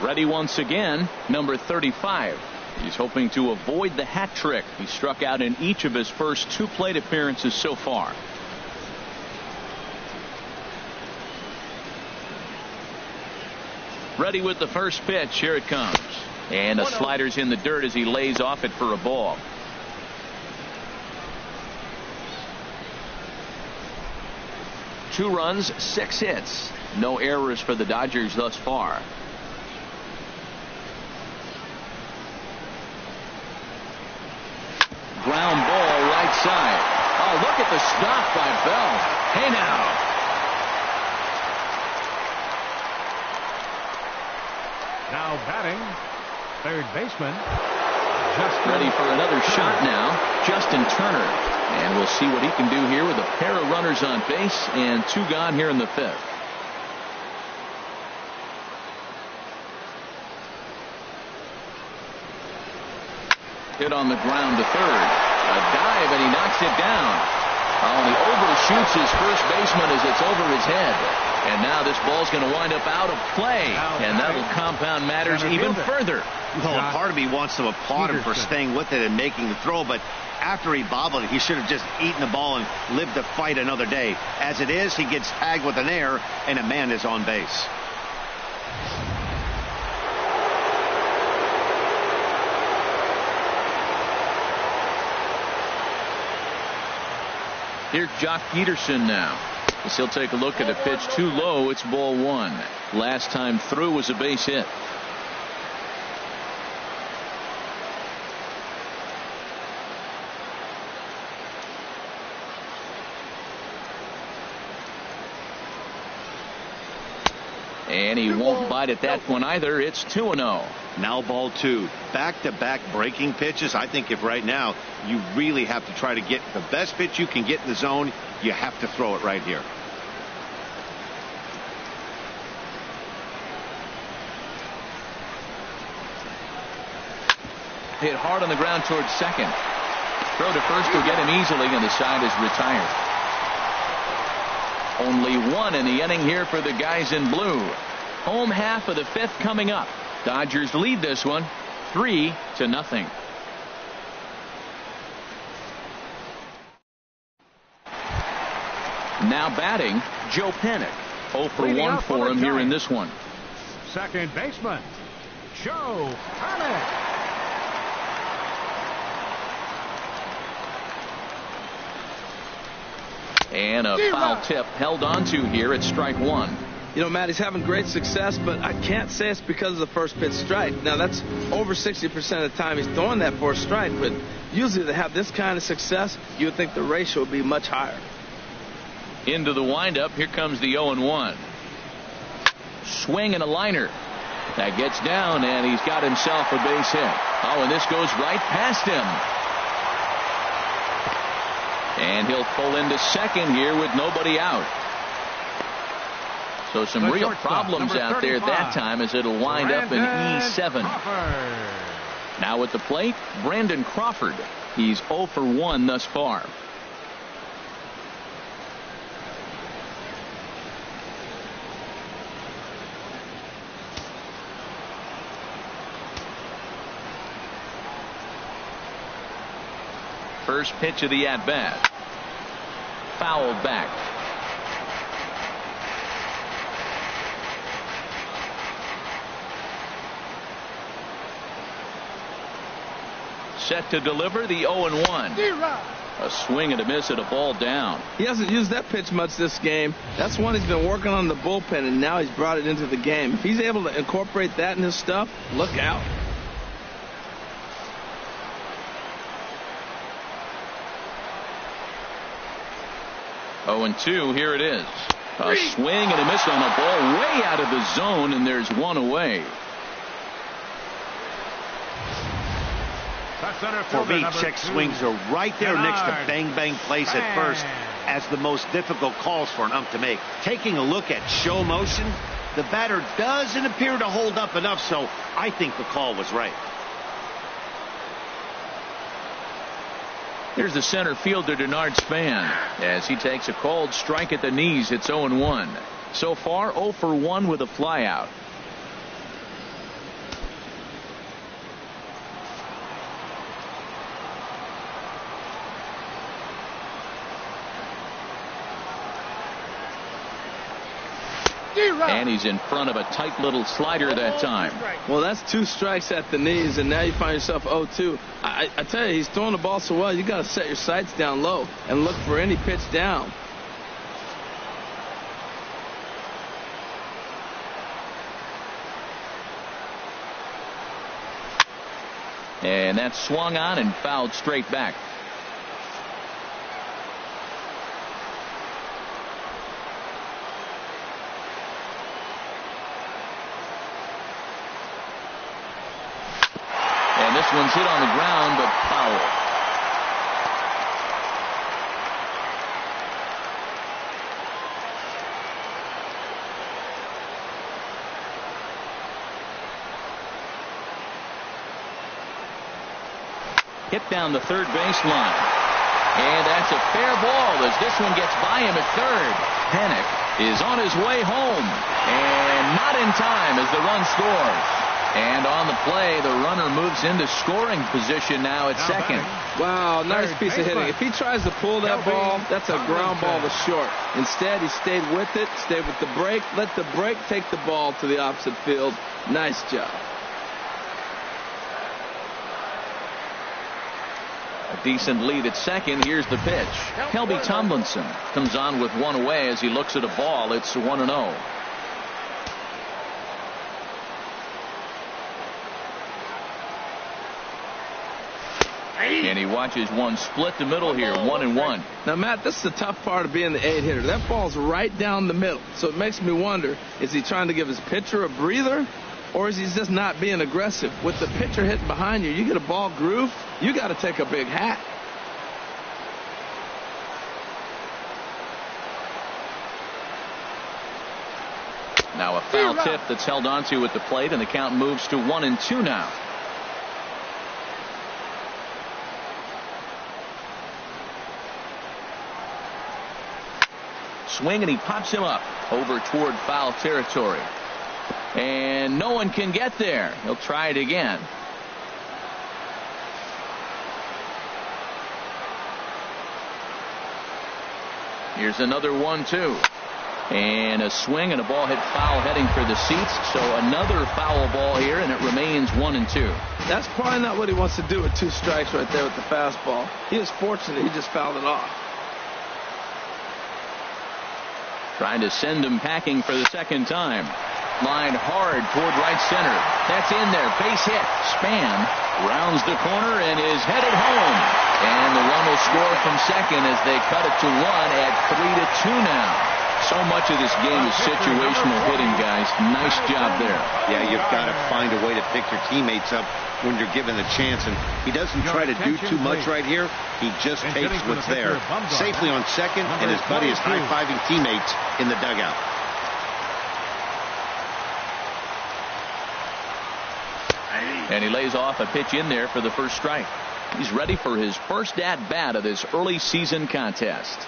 Ready once again, number 35. He's hoping to avoid the hat trick. He struck out in each of his first 2 plate appearances so far. Ready with the first pitch. Here it comes. And the slider's in the dirt as he lays off it for a ball. Two runs, 6 hits. No errors for the Dodgers thus far. ground ball right side. Oh, look at the stop by Bell. Hey now. Now batting, third baseman. Ready for another shot now, Justin Turner. And we'll see what he can do here with a pair of runners on base and 2 gone here in the 5th. Hit on the ground to third. A dive, and he knocks it down. Oh, and he overshoots his first baseman as it's over his head. And now this ball's going to wind up out of play. And that'll compound matters even further. Well, a part of me wants to applaud him for staying with it and making the throw, but after he bobbled it, he should have just eaten the ball and lived to fight another day. As it is, he gets tagged with an error, and a man is on base. Here's Jock Peterson now. As he'll take a look at a pitch too low. It's ball 1. Last time through was a base hit. And he won't bite at that one either. It's 2-0. Now ball 2. Back-to-back breaking pitches. I think if right now you really have to try to get the best pitch you can get in the zone, you have to throw it right here. Hit hard on the ground towards second. Throw to first will get him easily, and the side is retired. Only 1 in the inning here for the guys in blue. Home half of the 5th coming up. Dodgers lead this one 3-0. Now batting, Joe Panik. 0 for 1 for him here in this one. Second baseman, Joe Panik. And a foul tip held on to here at strike 1. You know, Matt, he's having great success, but I can't say it's because of the first pitch strike. Now, that's over 60% of the time he's throwing that for a strike, but usually to have this kind of success, you would think the ratio would be much higher. Into the windup, here comes the 0-1. Swing and a liner. That gets down, and he's got himself a base hit. Oh, and this goes right past him. And he'll pull into second here with nobody out. So some real problems out there at that time, as it'll wind up in E7. Now at the plate, Brandon Crawford. He's 0 for 1 thus far. First pitch of the at-bat. Fouled back. Set to deliver the 0-1. A swing and a miss and a ball down. He hasn't used that pitch much this game. That's one he's been working on the bullpen, and now he's brought it into the game. If he's able to incorporate that in his stuff, look out. Oh, 0-2, here it is. A swing and a miss on a ball way out of the zone, and there's one away. For me, check swings are right there next to bang-bang place at first as the most difficult calls for an ump to make. Taking a look at show motion, the batter doesn't appear to hold up enough, so I think the call was right. Here's the center fielder, Denard Span, as he takes a called strike at the knees. It's 0-1. So far, 0 for 1 with a flyout. And he's in front of a tight little slider that time. Well, that's 2 strikes at the knees, and now you find yourself 0-2. I tell you, he's throwing the ball so well, you got to set your sights down low and look for any pitch down. And that's swung on and fouled straight back. one's hit on the ground, but foul. Hit down the third baseline. And that's a fair ball as this one gets by him at third. Panik is on his way home. And not in time as the run scores. And on the play, the runner moves into scoring position now at second. Wow, nice piece of hitting. If he tries to pull that ball, that's a ground ball to short. Instead, he stayed with it, stayed with the break, let the break take the ball to the opposite field. Nice job. A decent lead at second. Here's the pitch. Kelby Tomlinson comes on with one away as he looks at a ball. It's 1-0. And he watches one split the middle here, 1-1. Now, Matt, this is the tough part of being the 8-hitter. That ball's right down the middle. So it makes me wonder, is he trying to give his pitcher a breather? Or is he just not being aggressive? With the pitcher hitting behind you, you get a ball groove, you got to take a big hat. Now a foul tip that's held onto at the plate, and the count moves to 1-2 now. Swing, and he pops him up over toward foul territory. And no one can get there. He'll try it again. Here's another 1-2. And a swing and a ball hit foul heading for the seats. So another foul ball here, and it remains 1-2. That's probably not what he wants to do with 2 strikes right there with the fastball. He was fortunate he just fouled it off. Trying to send him packing for the second time. Line hard toward right center. That's in there. Base hit. Span rounds the corner and is headed home. And the run will score from second as they cut it to 1 at 3-2 now. So much of this game is situational hitting, guys. Nice job there. Yeah, you've got to find a way to pick your teammates up when you're given the chance. And he doesn't try to do too much right here. He just takes what's there. Safely on second, and his buddy is high-fiving teammates in the dugout. And he lays off a pitch in there for the first strike. He's ready for his first at-bat of this early season contest.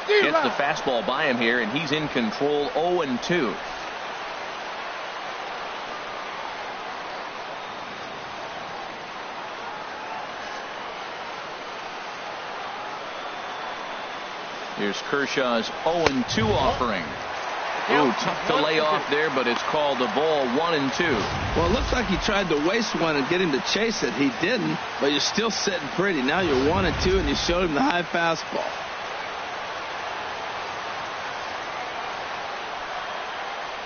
Gets the fastball by him here, and he's in control. 0-2. Here's Kershaw's 0-2 offering. Ooh, tough to lay off there, but it's called the ball. 1-2. Well, it looks like he tried to waste one and get him to chase it. He didn't, but you're still sitting pretty. Now you're 1-2, and you showed him the high fastball.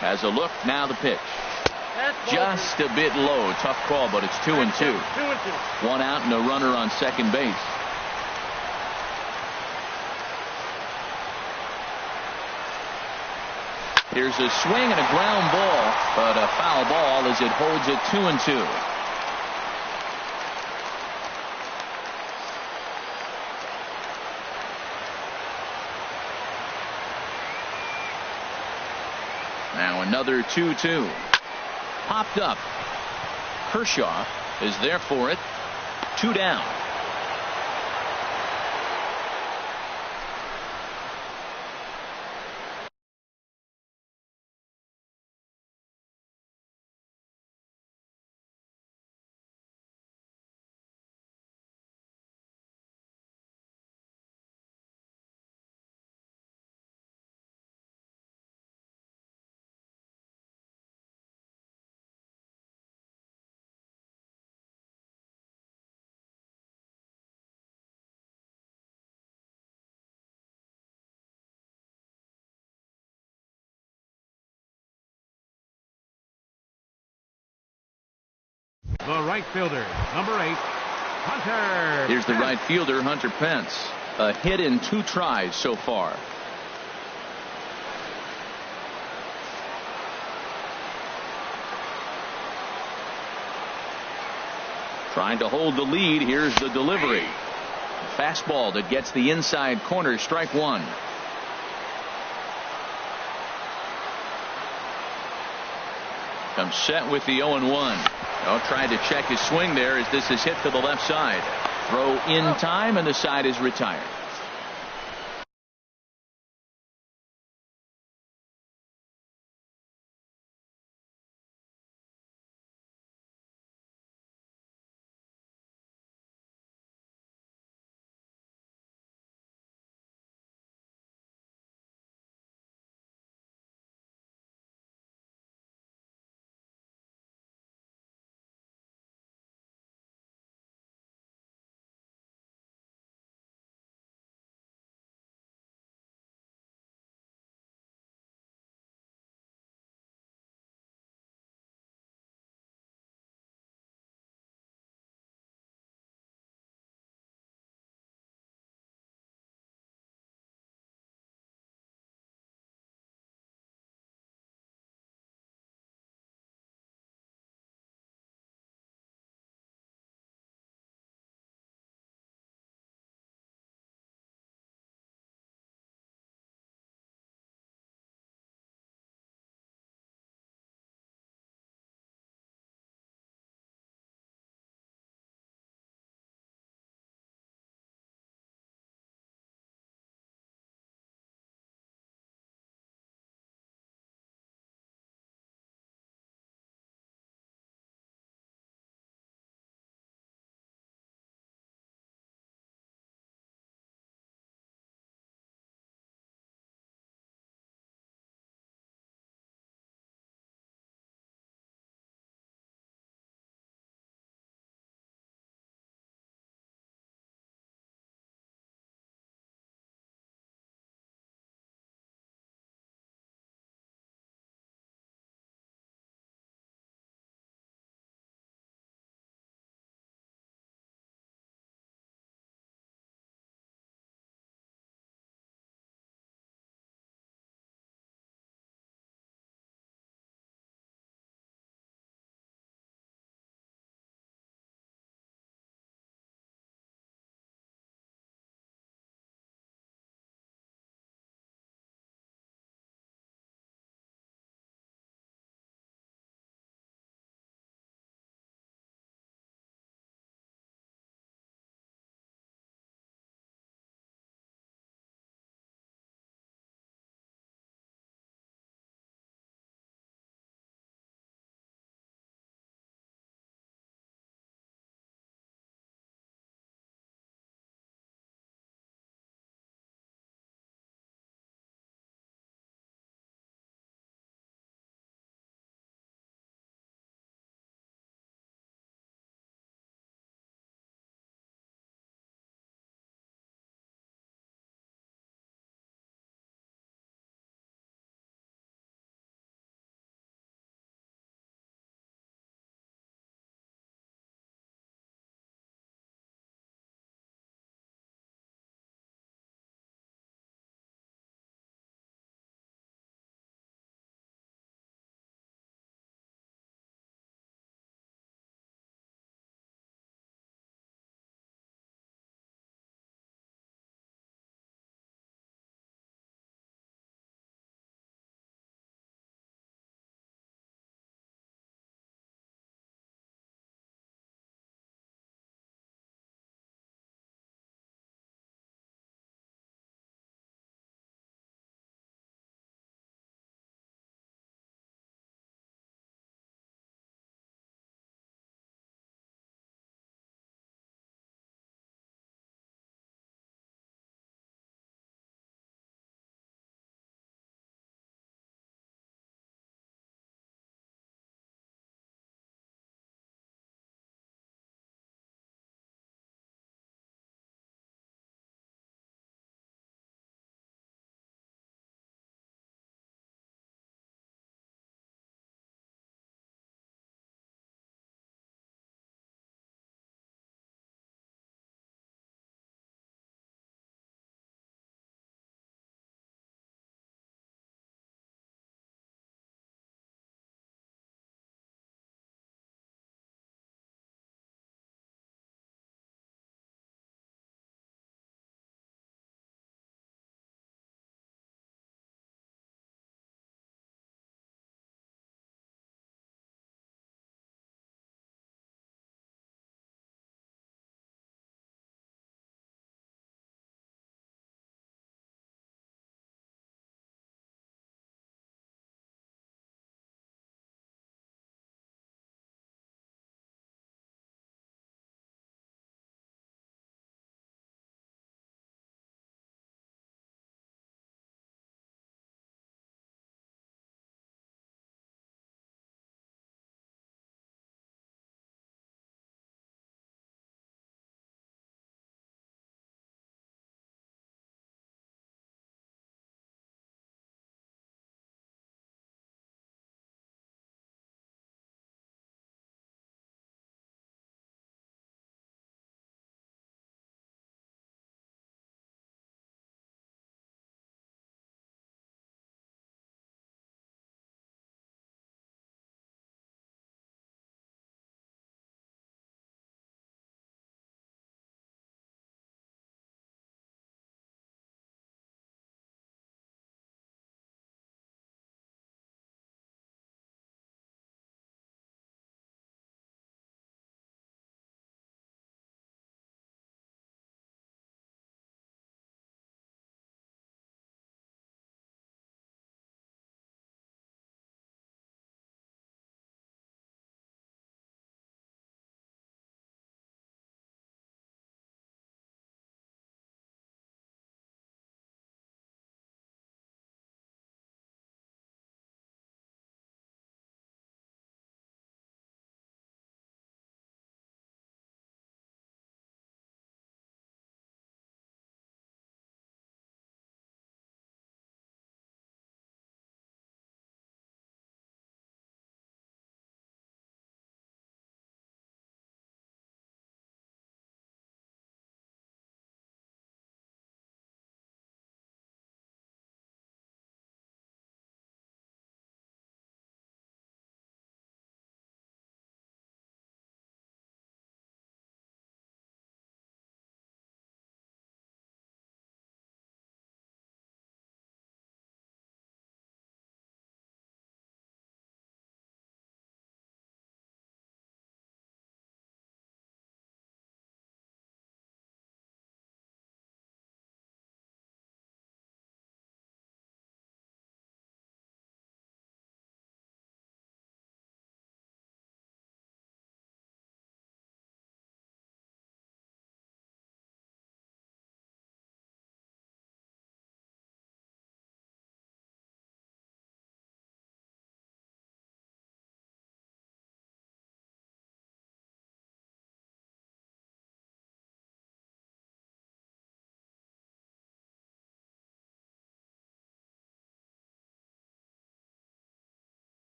Has a look. Now the pitch. Just a bit low. Tough call, but it's 2-2. 1 out and a runner on second base. Here's a swing and a ground ball, but a foul ball as it holds it 2-2. Now another 2-2. Popped up. Kershaw is there for it. 2 down. The right fielder, number 8, Hunter. Here's the right fielder, Hunter Pence. A hit in 2 tries so far. Trying to hold the lead. Here's the delivery. Fastball that gets the inside corner. Strike 1. Comes set with the 0-1. Tried to check his swing there as this is hit to the left side. Throw in time, and the side is retired.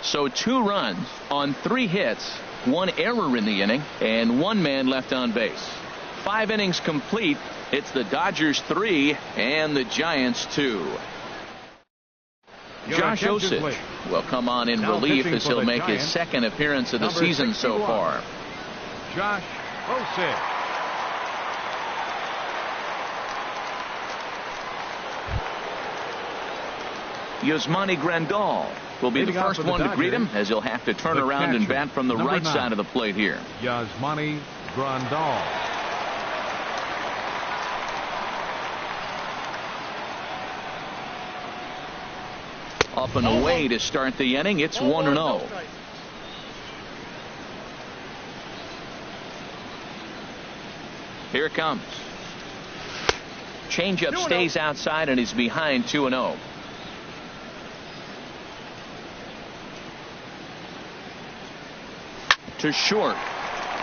So 2 runs on 3 hits, 1 error in the inning, and 1 man left on base. 5 innings complete. It's the Dodgers 3 and the Giants 2. Josh Osich will come on in relief as he'll make his second appearance of the season so far. Josh Osich. Yasmani Grandal will be the first one to greet him, as he'll have to turn around and bat from the right side of the plate here. Yasmani Grandal. Up and away to start the inning. It's 1-0. Here it comes. Changeup stays outside and is behind 2-0. To short.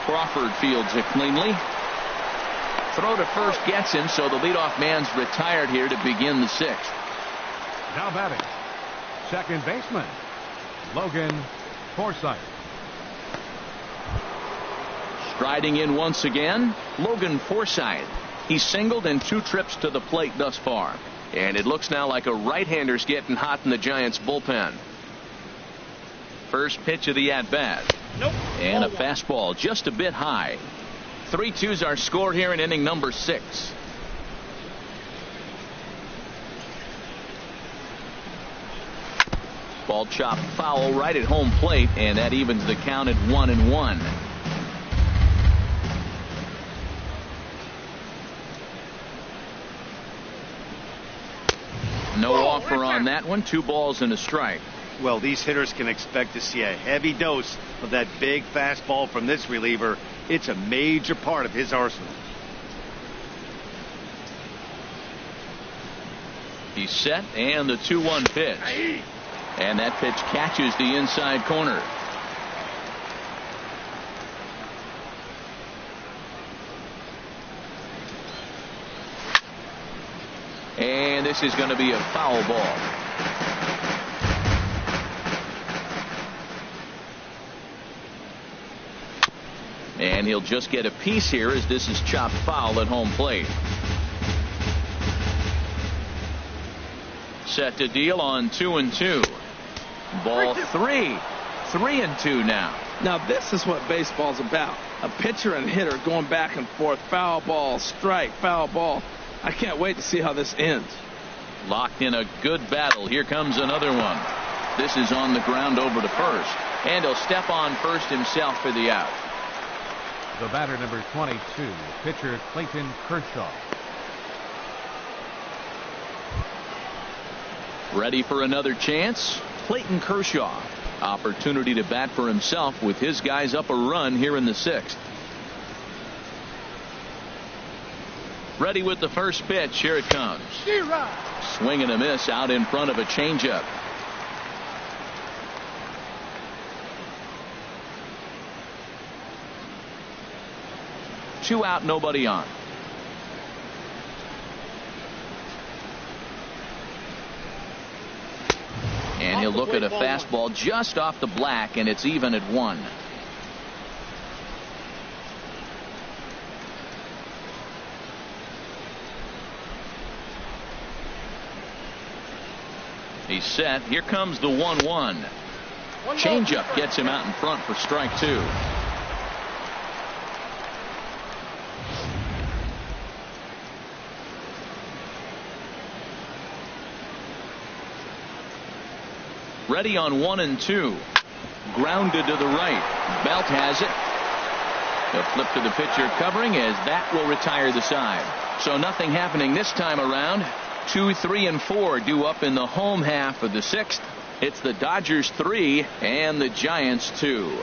Crawford fields it cleanly. Throw to first gets him, so the leadoff man's retired here to begin the 6th. Now batting, second baseman, Logan Forsythe. Striding in once again, Logan Forsythe. He's singled in 2 trips to the plate thus far. And it looks now like a right-hander's getting hot in the Giants bullpen. First pitch of the at-bat. Nope. And a fastball just a bit high. 3-2's our score here in inning number 6. Ball chopped foul right at home plate, and that evens the count at 1-1. No offer on that one. 2 balls and a strike. Well, these hitters can expect to see a heavy dose of that big fastball from this reliever. It's a major part of his arsenal. He's set, and the 2-1 pitch. And that pitch catches the inside corner. And this is going to be a foul ball. And he'll just get a piece here as this is chopped foul at home plate. Set to deal on 2-2. Ball 3. 3-2 now. Now this is what baseball's about. A pitcher and hitter going back and forth. Foul ball, strike, foul ball. I can't wait to see how this ends. Locked in a good battle. Here comes another one. This is on the ground over to first. And he'll step on first himself for the out. The batter, number 22, pitcher Clayton Kershaw. Ready for another chance? Clayton Kershaw. Opportunity to bat for himself with his guys up a run here in the 6th. Ready with the first pitch. Here it comes. Swing and a miss out in front of a changeup. Two out, nobody on. And he'll look at a fastball just off the black, and it's even at 1. He's set. Here comes the 1-1. Changeup gets him out in front for strike 2. Ready on 1-2. Grounded to the right. Belt has it. A flip to the pitcher covering as that will retire the side. So nothing happening this time around. 2, 3, and 4 due up in the home half of the 6th. It's the Dodgers 3 and the Giants 2.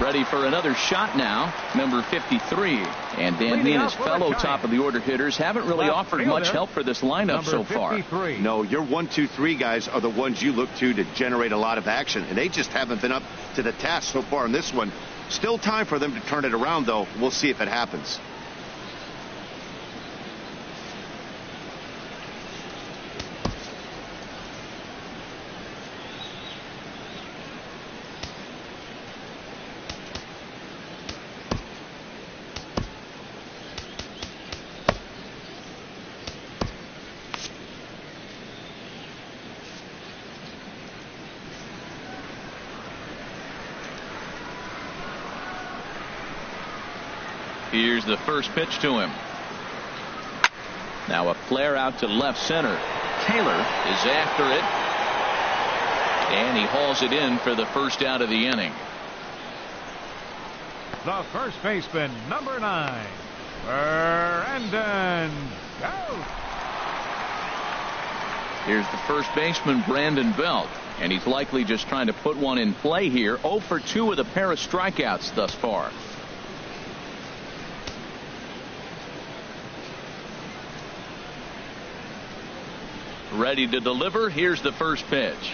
Ready for another shot now, number 53. And Dan Heenan's fellow top of the order hitters haven't really offered much help for this lineup so far. No, your 1, 2, 3 guys are the ones you look to generate a lot of action, and they just haven't been up to the task so far in this one. Still time for them to turn it around, though. We'll see if it happens. Here's the first pitch to him. Now a flare out to left center. Taylor is after it, and he hauls it in for the first out of the inning. The first baseman, number 9, Brandon Belt. Here's the first baseman, Brandon Belt, and he's likely just trying to put one in play here. 0 for 2 with a pair of strikeouts thus far. Ready to deliver. Here's the first pitch.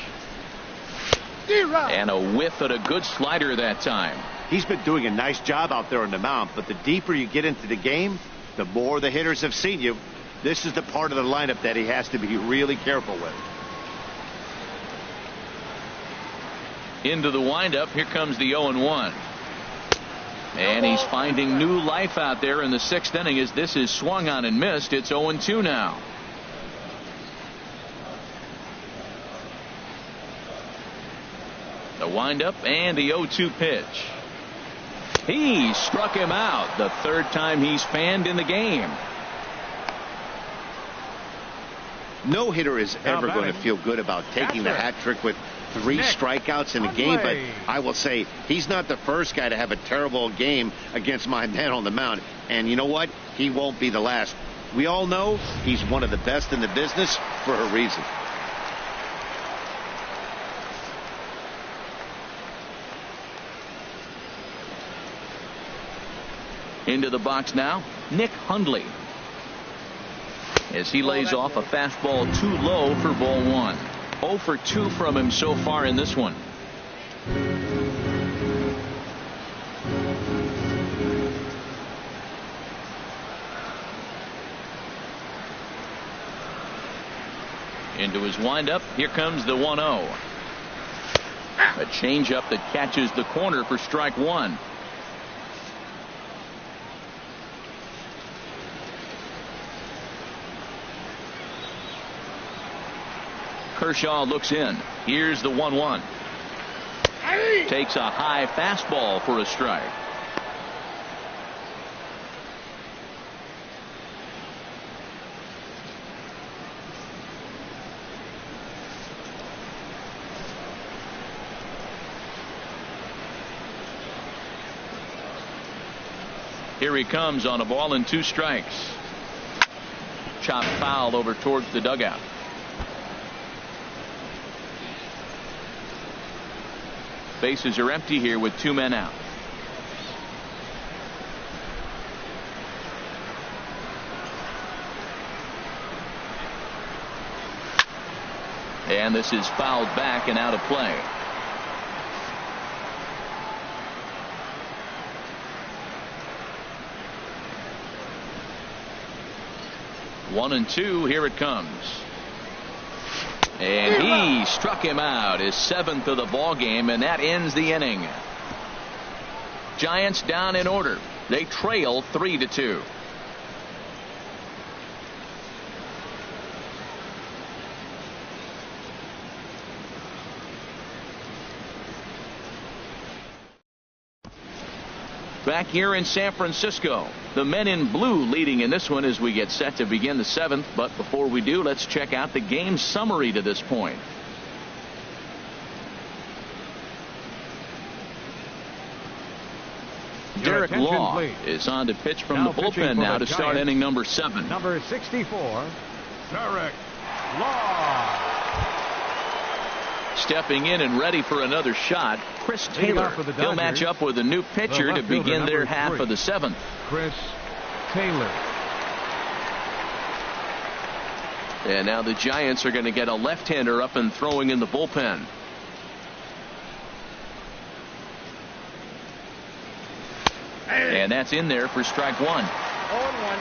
And a whiff at a good slider that time. He's been doing a nice job out there on the mound, but the deeper you get into the game, the more the hitters have seen you. This is the part of the lineup that he has to be really careful with. Into the windup. Here comes the 0-1. And he's finding new life out there in the 6th inning as this is swung on and missed. It's 0-2 now. The windup and the 0-2 pitch. He struck him out the 3rd time he's fanned in the game. No hitter is ever going to feel good about taking the hat trick with 3 strikeouts in the game, but I will say he's not the first guy to have a terrible game against my man on the mound. And you know what? He won't be the last. We all know he's one of the best in the business for a reason. Into the box now, Nick Hundley, as he lays off a fastball too low for ball 1. 0 for 2 from him so far in this one. Into his windup. Here comes the 1-0. A changeup that catches the corner for strike 1. Kershaw looks in. Here's the 1-1. Takes a high fastball for a strike. Here he comes on a ball and 2 strikes. Chopped foul over towards the dugout. Bases are empty here with 2 men out. And this is fouled back and out of play. One and 2. Here it comes. And he struck him out, his 7th of the ball game, and that ends the inning. Giants down in order. They trail 3-2. Back here in San Francisco, the men in blue leading in this one as we get set to begin the 7th. But before we do, let's check out the game summary to this point. Derek Law is on to pitch from the bullpen now to start inning number 7. Number 64, Derek Law. Stepping in and ready for another shot, Chris Taylor. He'll match up with a new pitcher to begin their half of the 7th. Chris Taylor. And now the Giants are going to get a left-hander up and throwing in the bullpen. And that's in there for strike 1. 0-1.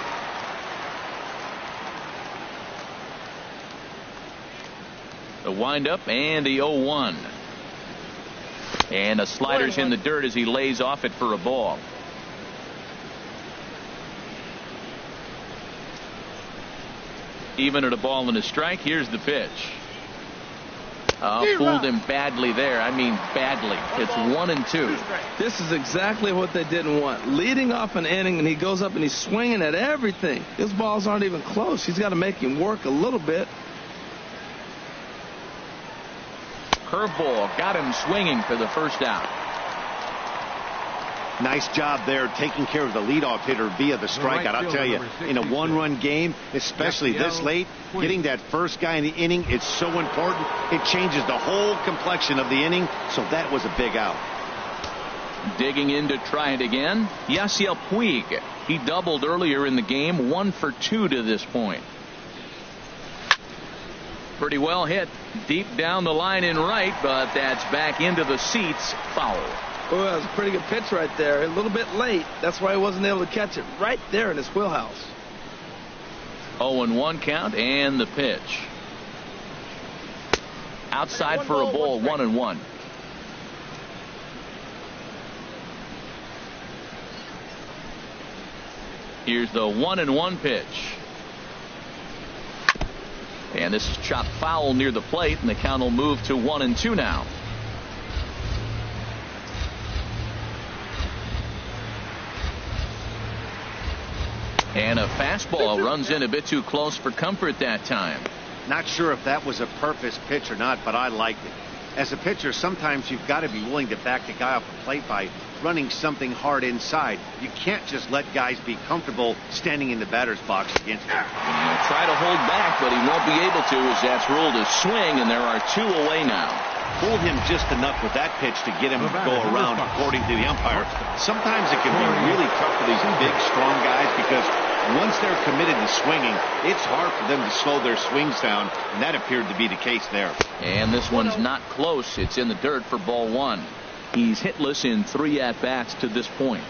The windup and the 0-1. And the slider's in the dirt as he lays off it for a ball. Even at a ball and a strike. Here's the pitch. Fooled him badly there. I mean badly. It's 1-2. This is exactly what they didn't want. Leading off an inning, and he goes up and he's swinging at everything. His balls aren't even close. He's got to make him work a little bit. Curveball got him swinging for the first out. Nice job there taking care of the leadoff hitter via the strikeout. I'll tell you, in a one-run game, especially this late, getting that first guy in the inning, it's so important. It changes the whole complexion of the inning, so that was a big out. Digging in to try it again, Yasiel Puig. He doubled earlier in the game, 1 for 2 to this point. Pretty well hit deep down the line in right, but that's back into the seats, foul. Oh, that was a pretty good pitch right there. A little bit late. That's why he wasn't able to catch it right there in his wheelhouse. 0-1 count and the pitch. Outside for a ball, 1-1. Here's the 1-1 pitch. And this is chopped foul near the plate, and the count will move to 1-2 now. And a fastball runs in a bit too close for comfort that time. Not sure if that was a purpose pitch or not, but I liked it. As a pitcher, sometimes you've got to be willing to back the guy off the plate by running something hard inside. You can't just let guys be comfortable standing in the batter's box against him. He'll try to hold back, but he won't be able to, as that's ruled a swing, and there are 2 away now. Fooled him just enough with that pitch to get him to go around, according to the umpire. Sometimes it can be really tough for these big, strong guys because once they're committed to swinging, it's hard for them to slow their swings down, and that appeared to be the case there. And this one's not close. It's in the dirt for ball 1. He's hitless in 3 at-bats to this point.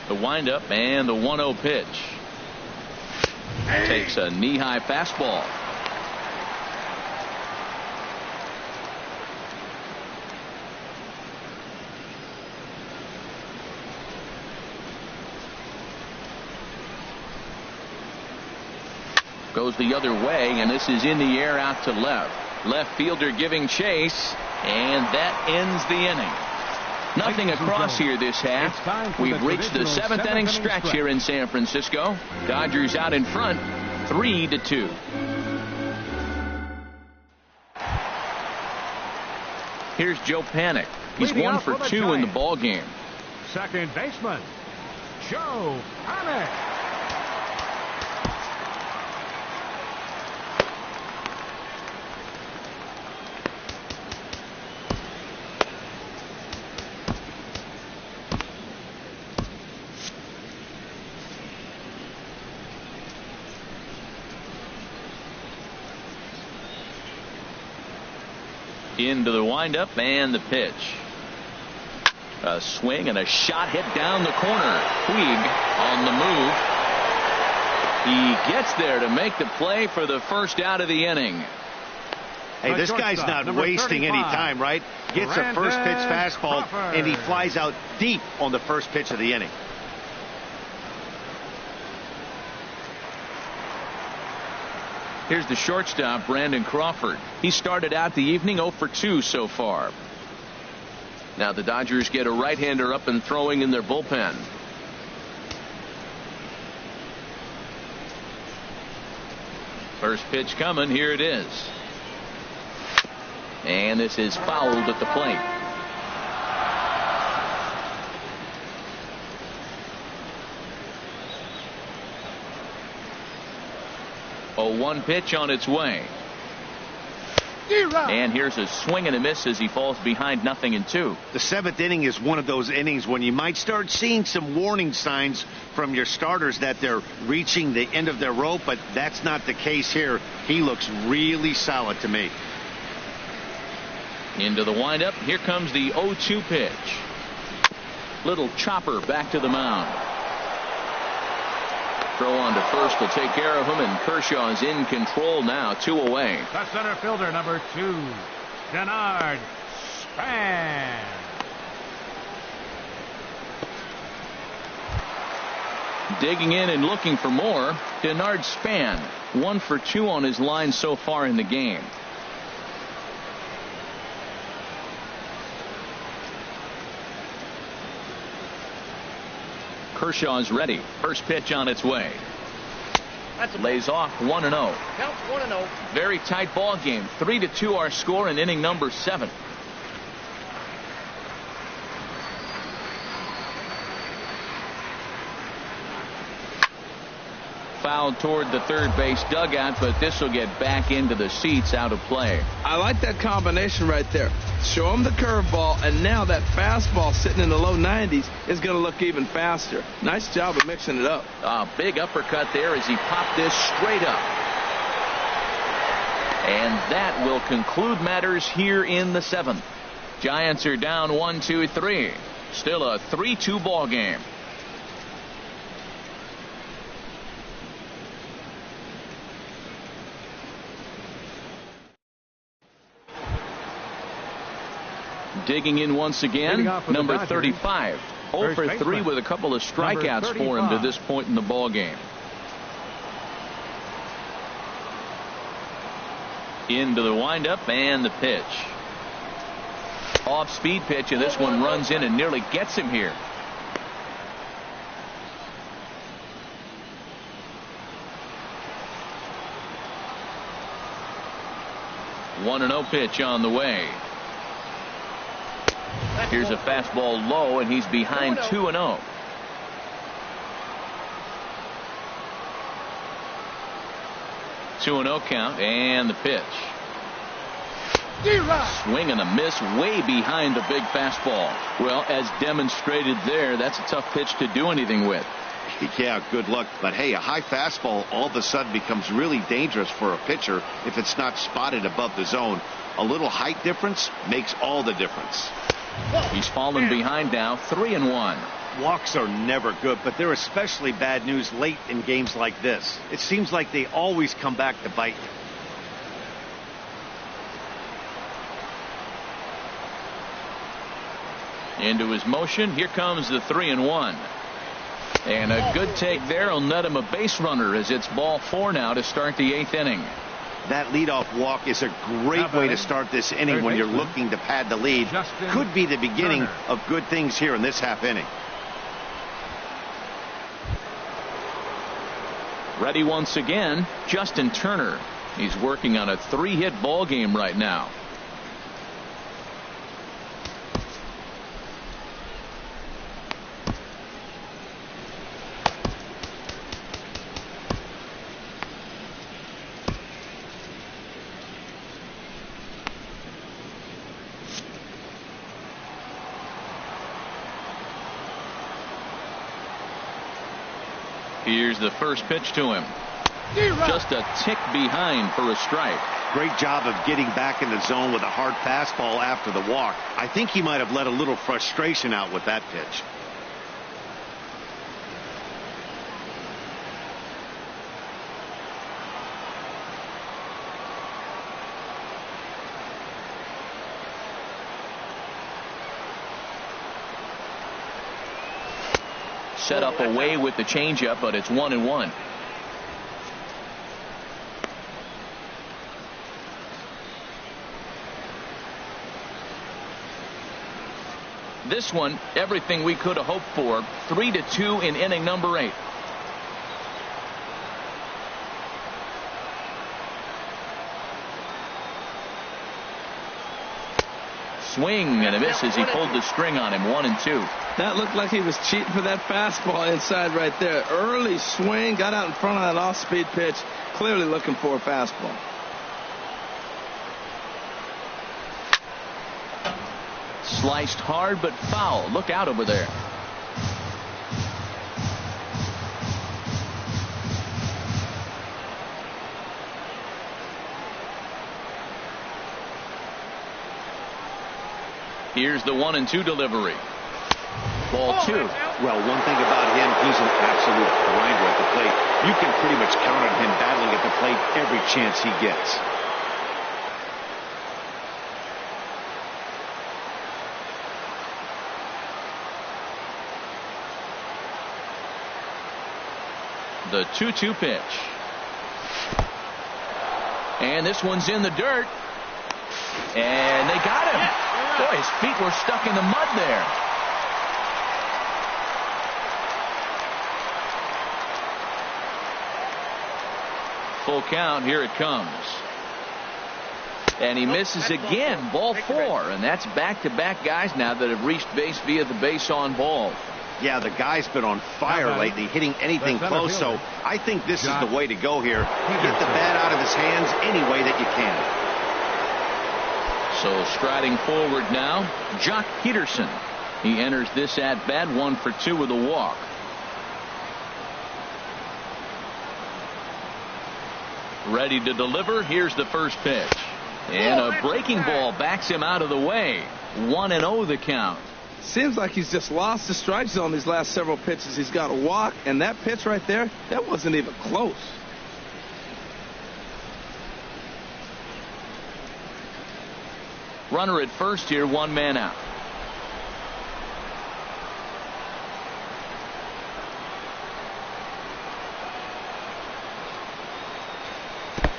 The windup and the 1-0 pitch. Takes a knee-high fastball. Goes the other way, and this is in the air out to left. Left fielder giving chase, and that ends the inning. Nothing across here this half. We've reached the 7th inning stretch here in San Francisco. Dodgers out in front, 3-2. Here's Joe Panik. He's 1 for 2 in the ball game. Second baseman, Joe Panik. Into the windup and the pitch. A swing and a shot hit down the corner. Puig on the move. He gets there to make the play for the first out of the inning. Hey, this guy's not wasting any time, right? Gets a first pitch fastball, and he flies out deep on the first pitch of the inning. Here's the shortstop, Brandon Crawford. He started out the evening 0 for 2 so far. Now the Dodgers get a right-hander up and throwing in their bullpen. First pitch coming. Here it is. And this is fouled at the plate. A 1 pitch on its way. And here's a swing and a miss as he falls behind 0-2. The 7th inning is one of those innings when you might start seeing some warning signs from your starters that they're reaching the end of their rope, but that's not the case here. He looks really solid to me. Into the windup. Here comes the 0-2 pitch. Little chopper back to the mound. Throw on to first will take care of him, and Kershaw is in control now, 2 away. The center fielder, number 2, Denard Span. Digging in and looking for more, Denard Span, 1 for 2 on his line so far in the game. Kershaw's ready. First pitch on its way. Lays off 1-0. Counts 1-0. Very tight ball game. 3-2 our score in inning number 7. Fouled toward the third base dugout, but this will get back into the seats, out of play. I like that combination right there. Show him the curveball, and now that fastball sitting in the low 90s is going to look even faster. Nice job of mixing it up. A big uppercut there as he popped this straight up. And that will conclude matters here in the 7th. Giants are down 1-2-3. Still a 3-2 ball game. Digging in once again, number 35. 0 for 3 with a couple of strikeouts for him to this point in the ball game. Into the windup and the pitch. Off speed pitch, and this one runs in and nearly gets him here. One 1-0 pitch on the way. Here's a fastball low, and he's behind 2-0. Two 2-0 count, and the pitch. Swing and a miss way behind the big fastball. Well, as demonstrated there, that's a tough pitch to do anything with. Yeah, good luck. But hey, a high fastball all of a sudden becomes really dangerous for a pitcher if it's not spotted above the zone. A little height difference makes all the difference. He's fallen behind now, 3-1. Walks are never good, but they're especially bad news late in games like this. It seems like they always come back to bite. Into his motion. Here comes the 3-1. And a good take there will net him a base runner as it's ball 4 now to start the 8th inning. That leadoff walk is a great way to start this inning when you're looking to pad the lead. Could be the beginning of good things here in this half inning. Ready once again, Justin Turner. He's working on a 3-hit ball game right now. Here's the first pitch to him. Just a tick behind for a strike. Great job of getting back in the zone with a hard fastball after the walk. I think he might have let a little frustration out with that pitch. Set up away with the changeup, but it's 1-1. This one, everything we could have hoped for. 3-2 in inning number 8. Swing and a miss as he pulled the string on him. 1-2. That looked like he was cheating for that fastball inside right there. Early swing, got out in front of that off-speed pitch. Clearly looking for a fastball. Sliced hard but foul. Look out over there. Here's the 1-2 delivery. Ball 2. Well, one thing about him, he's an absolute grinder at the plate. You can pretty much count on him battling at the plate every chance he gets. The 2-2 pitch. And this one's in the dirt. And they got him. Boy, his feet were stuck in the mud there. Full count. Here it comes. And he misses again. Ball 4. And that's back-to-back guys now that have reached base via the base on ball. Yeah, the guy's been on fire lately, hitting anything close, so I think this is the way to go here. Get the bat out of his hands any way that you can. So striding forward now, Jock Peterson. He enters this at-bat 1 for 2 with a walk. Ready to deliver. Here's the first pitch. And a breaking ball backs him out of the way. 1-0 the count. Seems like he's just lost the strike zone these last several pitches. He's got a walk, and that pitch right there, that wasn't even close. Runner at first here, 1 man out.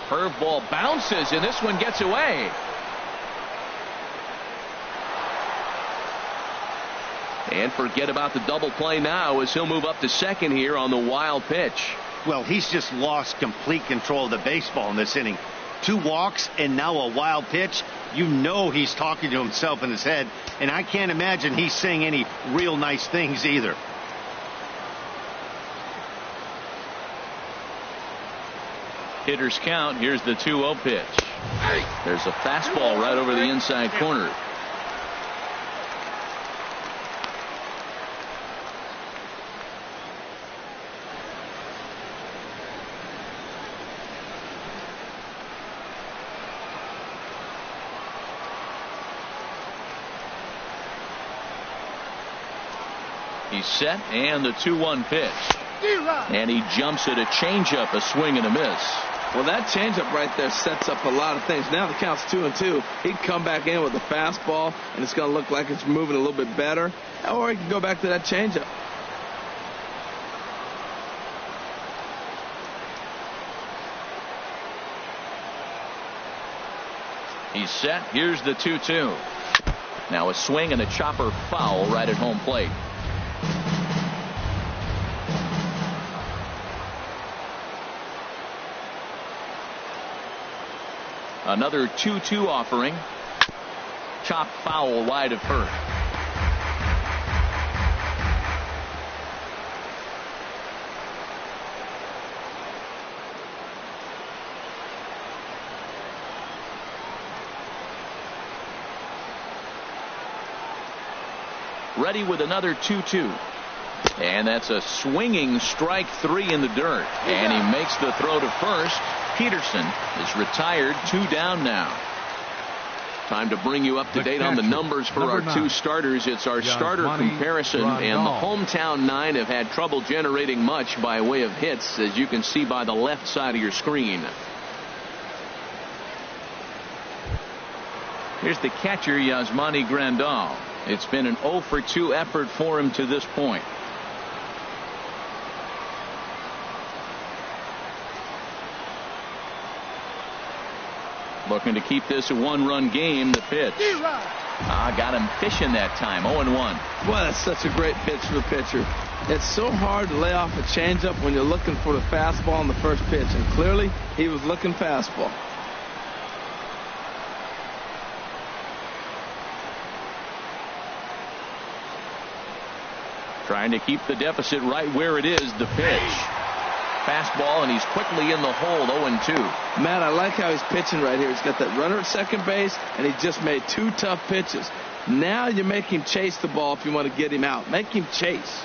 Curveball bounces, and this one gets away. And forget about the double play now as he'll move up to second here on the wild pitch. Well, he's just lost complete control of the baseball in this inning. 2 walks and now a wild pitch. You know he's talking to himself in his head, and I can't imagine he's saying any real nice things either. Hitters count. Here's the 2-0 pitch. There's a fastball right over the inside corner. He's set, and the 2-1 pitch. And he jumps at a changeup, a swing and a miss. Well, that changeup right there sets up a lot of things. Now the count's 2-2. He'd come back in with a fastball, and it's going to look like it's moving a little bit better. Or he can go back to that changeup. He's set. Here's the 2-2. Now a swing and a chopper foul right at home plate. Another 2-2 offering. Chop foul wide of first. Ready with another 2-2. And that's a swinging strike 3 in the dirt. And he makes the throw to first. Peterson is retired, 2 down now. Time to bring you up to date on the numbers for our 2 starters. It's our starter comparison, and the hometown 9 have had trouble generating much by way of hits, as you can see by the left side of your screen. Here's the catcher, Yasmani Grandal. It's been an 0 for 2 effort for him to this point. Looking to keep this a 1-run game. The pitch. Got him fishing that time. 0-1. Well, that's such a great pitch for the pitcher. It's so hard to lay off a changeup when you're looking for the fastball on the first pitch, and clearly he was looking fastball. Trying to keep the deficit right where it is. The pitch. Fastball, and he's quickly in the hole. 0-2. Matt, I like how he's pitching right here. He's got that runner at second base, and he just made 2 tough pitches. Now you make him chase the ball if you want to get him out. Make him chase.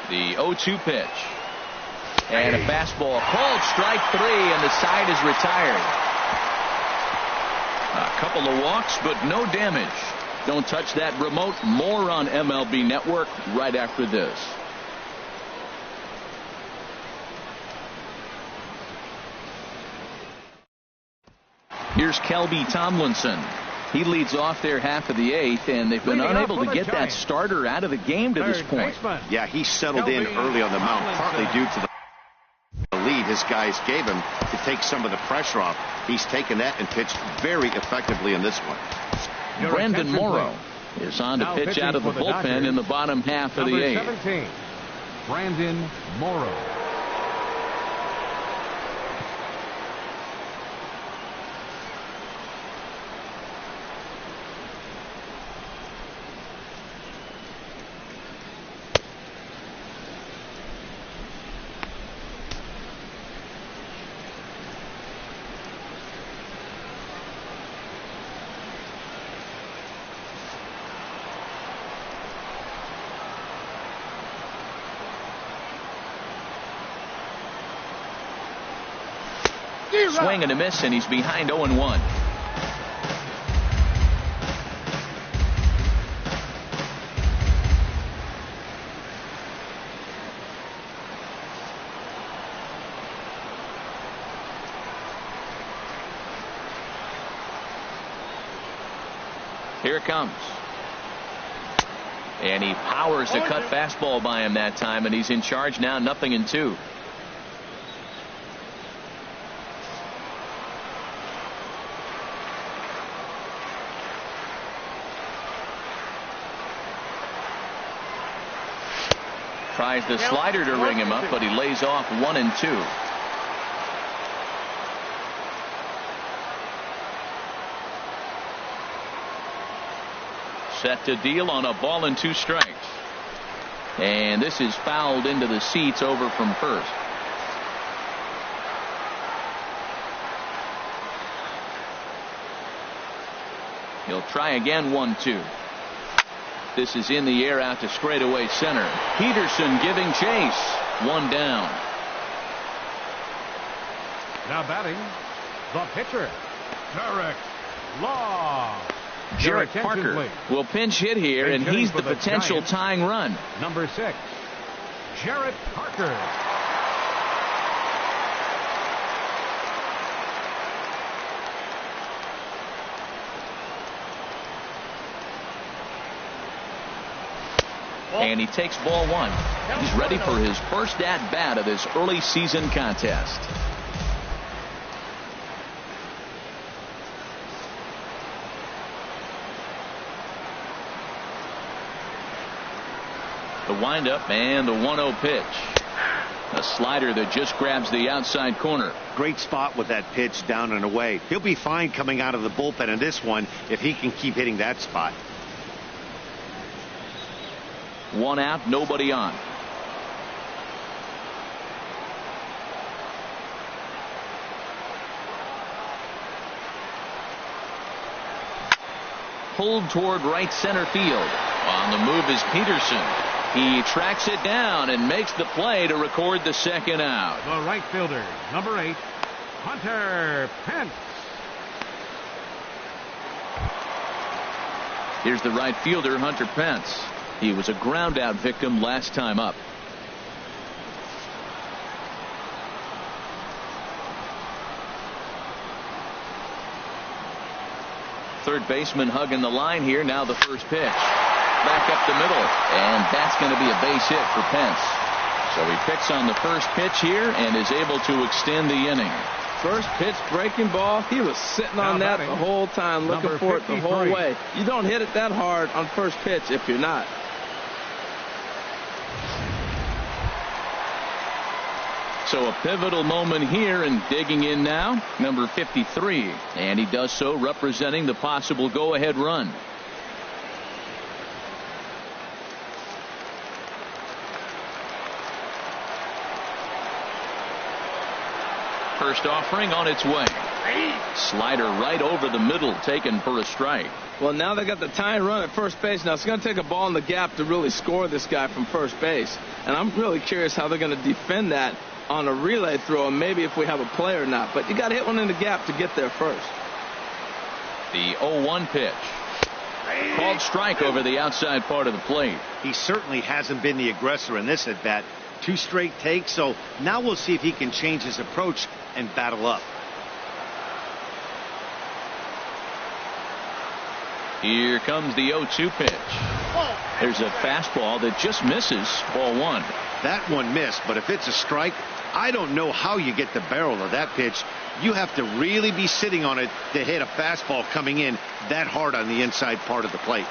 The 0-2 pitch. And a fastball called strike 3, and the side is retired. A couple of walks, but no damage. Don't touch that remote. More on MLB Network right after this. Here's Kelby Tomlinson. He leads off their half of the eighth, and they've been unable to get that starter out of the game to this point. Yeah, he settled in early on the mound, partly due to the lead his guys gave him to take some of the pressure off. He's taken that and pitched very effectively in this one. Brandon Morrow is on to pitch out of the bullpen in the bottom half of the eighth. 17, Brandon Morrow. Swing and a miss, and he's behind 0-1. Here it comes. And he powers the cut fastball by him that time, and he's in charge now, 0-2. Tries the slider to ring him up, but he lays off 1-2. Set to deal on a ball and 2 strikes. And this is fouled into the seats over from first. He'll try again, 1-2. This is in the air out to straightaway center. Peterson giving chase. 1 down. Now batting, the pitcher, Derek Law. Jarrett Parker will pinch hit here, and he's the potential tying run. Number 6, Jarrett Parker. And he takes ball 1. He's ready for his first at bat of this early season contest. The windup and the 1-0 pitch. A slider that just grabs the outside corner. Great spot with that pitch down and away. He'll be fine coming out of the bullpen in this one if he can keep hitting that spot. 1 out, nobody on. Pulled toward right center field. On the move is Peterson. He tracks it down and makes the play to record the second out. The right fielder, number 8, Hunter Pence. Here's the right fielder, Hunter Pence. He was a ground out victim last time up. Third baseman hugging the line here. Now the first pitch. Back up the middle. And that's going to be a base hit for Pence. So he picks on the first pitch here and is able to extend the inning. First pitch breaking ball. He was sitting on that the whole time, looking for it the whole way. You don't hit it that hard on first pitch if you're not. So a pivotal moment here, and digging in now, number 53. And he does so representing the possible go-ahead run. First offering on its way. Slider right over the middle, taken for a strike. Well, now they got the tying run at first base. Now it's going to take a ball in the gap to really score this guy from first base. And I'm really curious how they're going to defend that on a relay throw, and maybe if we have a play or not. But you got to hit one in the gap to get there first. The 0-1 pitch. Called strike over the outside part of the plate. He certainly hasn't been the aggressor in this at bat. 2 straight takes, so now we'll see if he can change his approach and battle up. Here comes the 0-2 pitch. There's a fastball that just misses. Ball one. That one missed, but if it's a strike, I don't know how you get the barrel of that pitch. You have to really be sitting on it to hit a fastball coming in that hard on the inside part of the plate.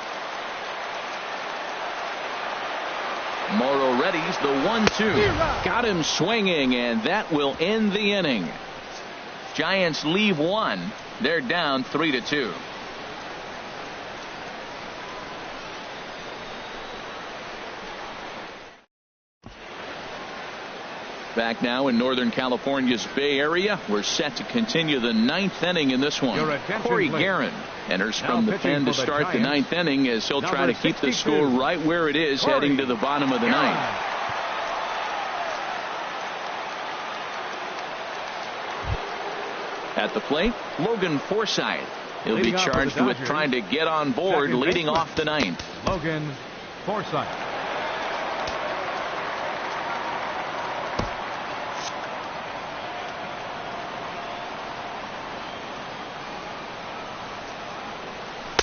Morrow readies the 1-2. Got him swinging, and that will end the inning. Giants leave one. They're down 3-2. Back now in Northern California's Bay Area. We're set to continue the ninth inning in this one. Corey Guerin enters from the pen to start the ninth inning as he'll try to keep the score right where it is heading to the bottom of the ninth. At the plate, Logan Forsythe. He'll be charged with trying to get on board leading off the ninth. Logan Forsythe.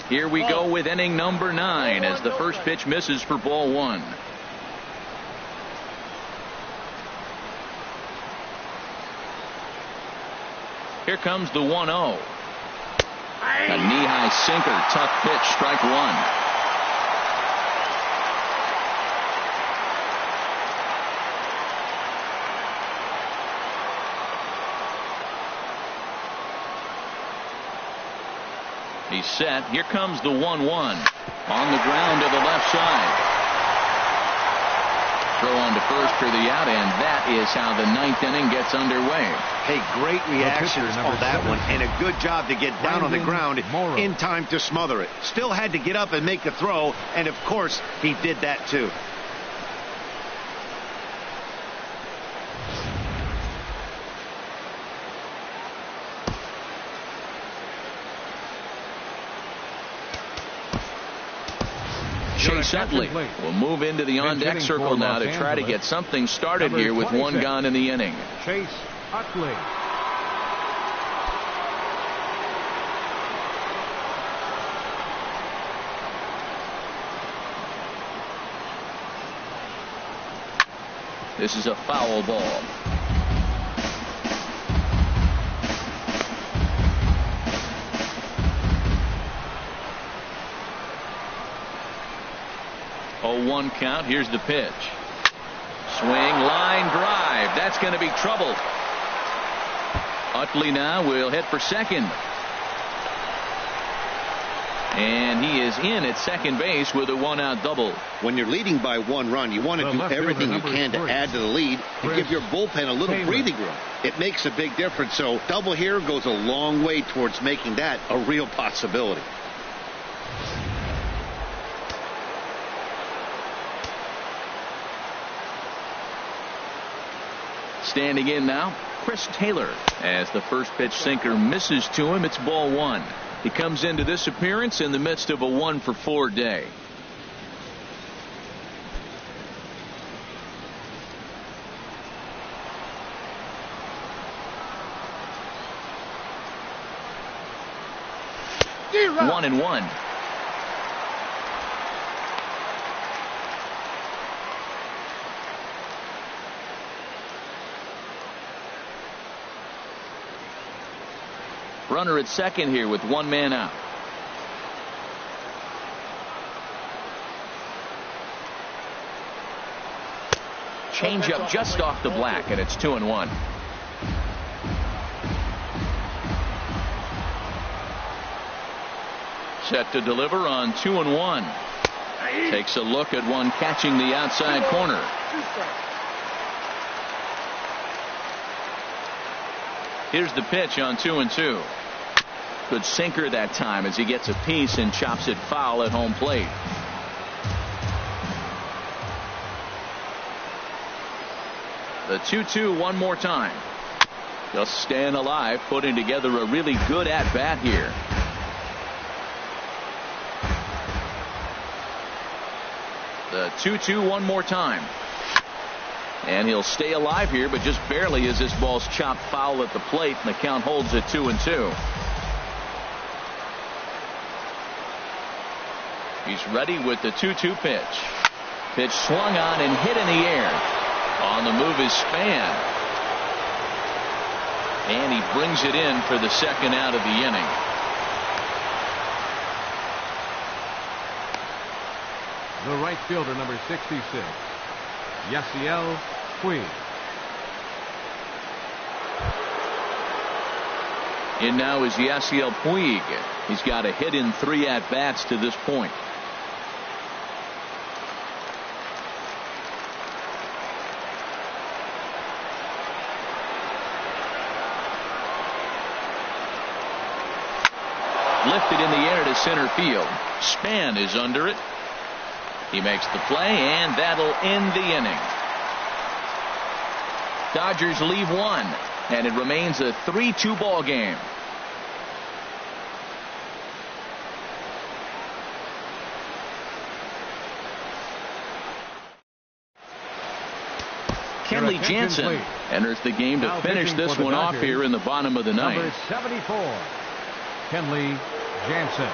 Here we go with inning number 9 as the first pitch misses for ball one. Here comes the 1-0. A knee-high sinker, tough pitch, strike one. He's set. Here comes the 1-1. On the ground to the left side. Throw on to first for the out, and that is how the ninth inning gets underway. Hey, great reactions on that one, and a good job to get down on the ground in time to smother it. Still had to get up and make the throw, and of course, he did that too. Chase Utley will move into the on-deck circle now to try to get something started here with one gone in the inning. Chase Utley. This is a foul ball. Oh, 1 count. Here's the pitch. Swing, line drive. That's going to be trouble. Utley now will hit for second. And he is in at second base with a 1-out double. When you're leading by 1 run, you want to do everything you can to add to the lead and give your bullpen a little breathing room. It makes a big difference. So double here goes a long way towards making that a real possibility. Standing in now, Chris Taylor. As the first pitch sinker misses to him, it's ball one. He comes into this appearance in the midst of a 1-for-4 day. One and one. Runner at second here with one man out. Changeup just off the black, and it's 2-1. Set to deliver on 2-1. Takes a look at one catching the outside corner. Here's the pitch on 2-2. Good sinker that time as he gets a piece and chops it foul at home plate. The 2-2 one more time. Just staying alive, putting together a really good at-bat here. The 2-2 one more time. And he'll stay alive here, but just barely as this ball's chopped foul at the plate, and the count holds at 2-2. He's ready with the 2-2 pitch. Pitch swung on and hit in the air. On the move is Span. And he brings it in for the second out of the inning. The right fielder, number 66, Yasiel Puig. In now is Yasiel Puig. He's got a hit in 3 at-bats to this point. Lifted in the air to center field. Span is under it. He makes the play, and that'll end the inning. Dodgers leave 1, and it remains a 3-2 ball game. Kenley Jansen enters the game to finish this one off here in the bottom of the ninth. Number 74, Kenley Jansen.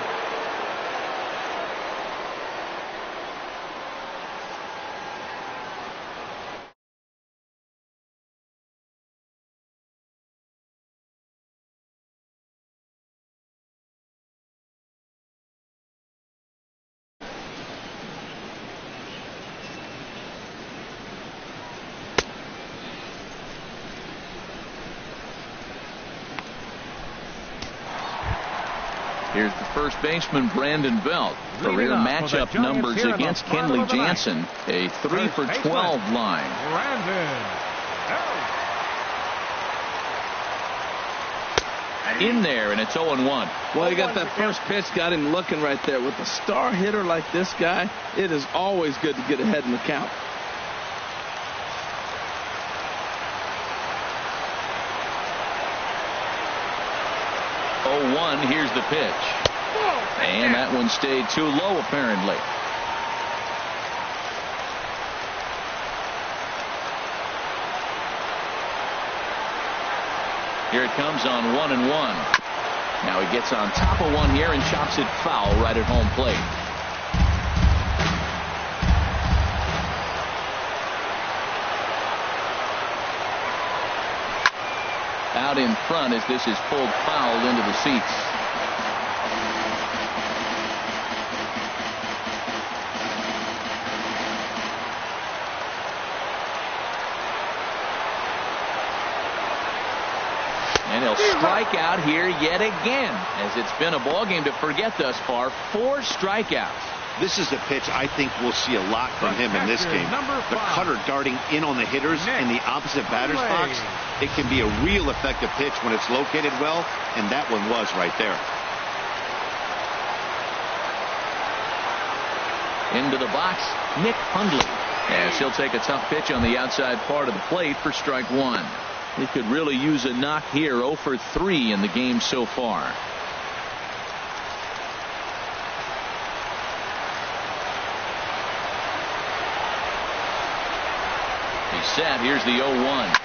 Here's the first baseman, Brandon Belt. Career matchup numbers against Kenley Jansen. A 3 for 12 line. In there, and it's 0-1. Well, you got that first pitch, got him looking right there. With a star hitter like this guy, it is always good to get ahead in the count. Here's the pitch. And that one stayed too low, apparently. Here it comes on 1-1. Now he gets on top of one here and chops it foul right at home plate. Out in front as this is pulled foul into the seats. And he'll strike out here yet again, as it's been a ball game to forget thus far. 4 strikeouts. This is a pitch I think we'll see a lot from him in this game. The cutter darting in on the hitters in the opposite batter's box. It can be a real effective pitch when it's located well, and that one was right there. Into the box, Nick Hundley. As he'll take a tough pitch on the outside part of the plate for strike 1. He could really use a knock here. 0 for 3 in the game so far. He's set. Here's the 0-1.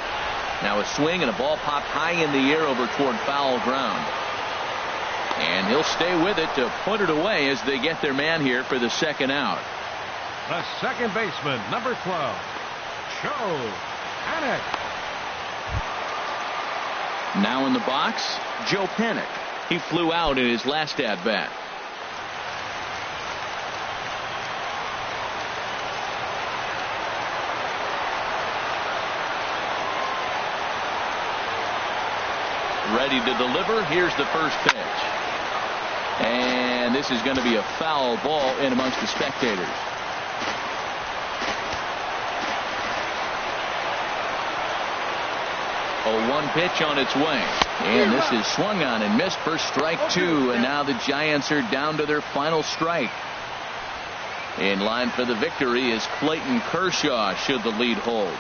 Now a swing and a ball popped high in the air over toward foul ground. And he'll stay with it to put it away as they get their man here for the second out. The second baseman, number 12, Joe Panik. Now in the box, Joe Panik. He flew out in his last at-bat. Ready to deliver. Here's the first pitch. And this is going to be a foul ball in amongst the spectators. A 1 pitch on its way. And this is swung on and missed for strike 2. And now the Giants are down to their final strike. In line for the victory is Clayton Kershaw, should the lead hold.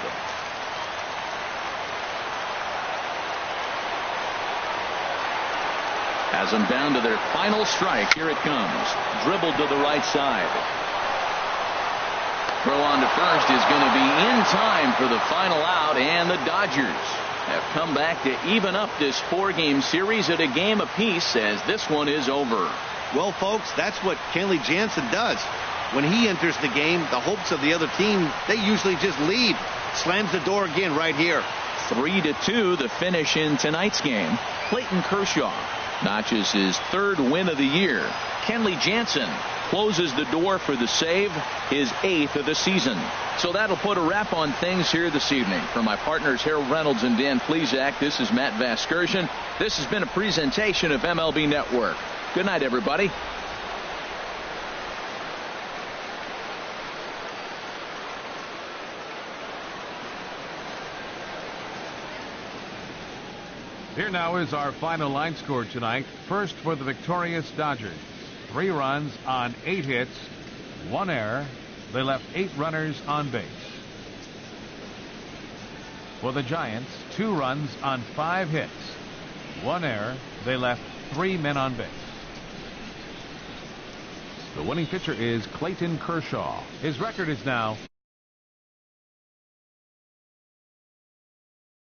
Has them down to their final strike. Here it comes. Dribbled to the right side. Throw on to first is going to be in time for the final out, and the Dodgers have come back to even up this 4-game series at a game apiece as this one is over. Well, folks, that's what Kenley Jansen does. When he enters the game, the hopes of the other team, they usually just leave. Slams the door again right here. 3-2 the finish in tonight's game. Clayton Kershaw notches his 3rd win of the year. Kenley Jansen closes the door for the save, his 8th of the season. So that'll put a wrap on things here this evening. For my partners Harold Reynolds and Dan Plesac, this is Matt Vasgersian. This has been a presentation of MLB Network. Good night, everybody. Here now is our final line score tonight. First for the victorious Dodgers. 3 runs on 8 hits, 1 error. They left 8 runners on base. For the Giants, 2 runs on 5 hits, 1 error. They left 3 men on base. The winning pitcher is Clayton Kershaw. His record is now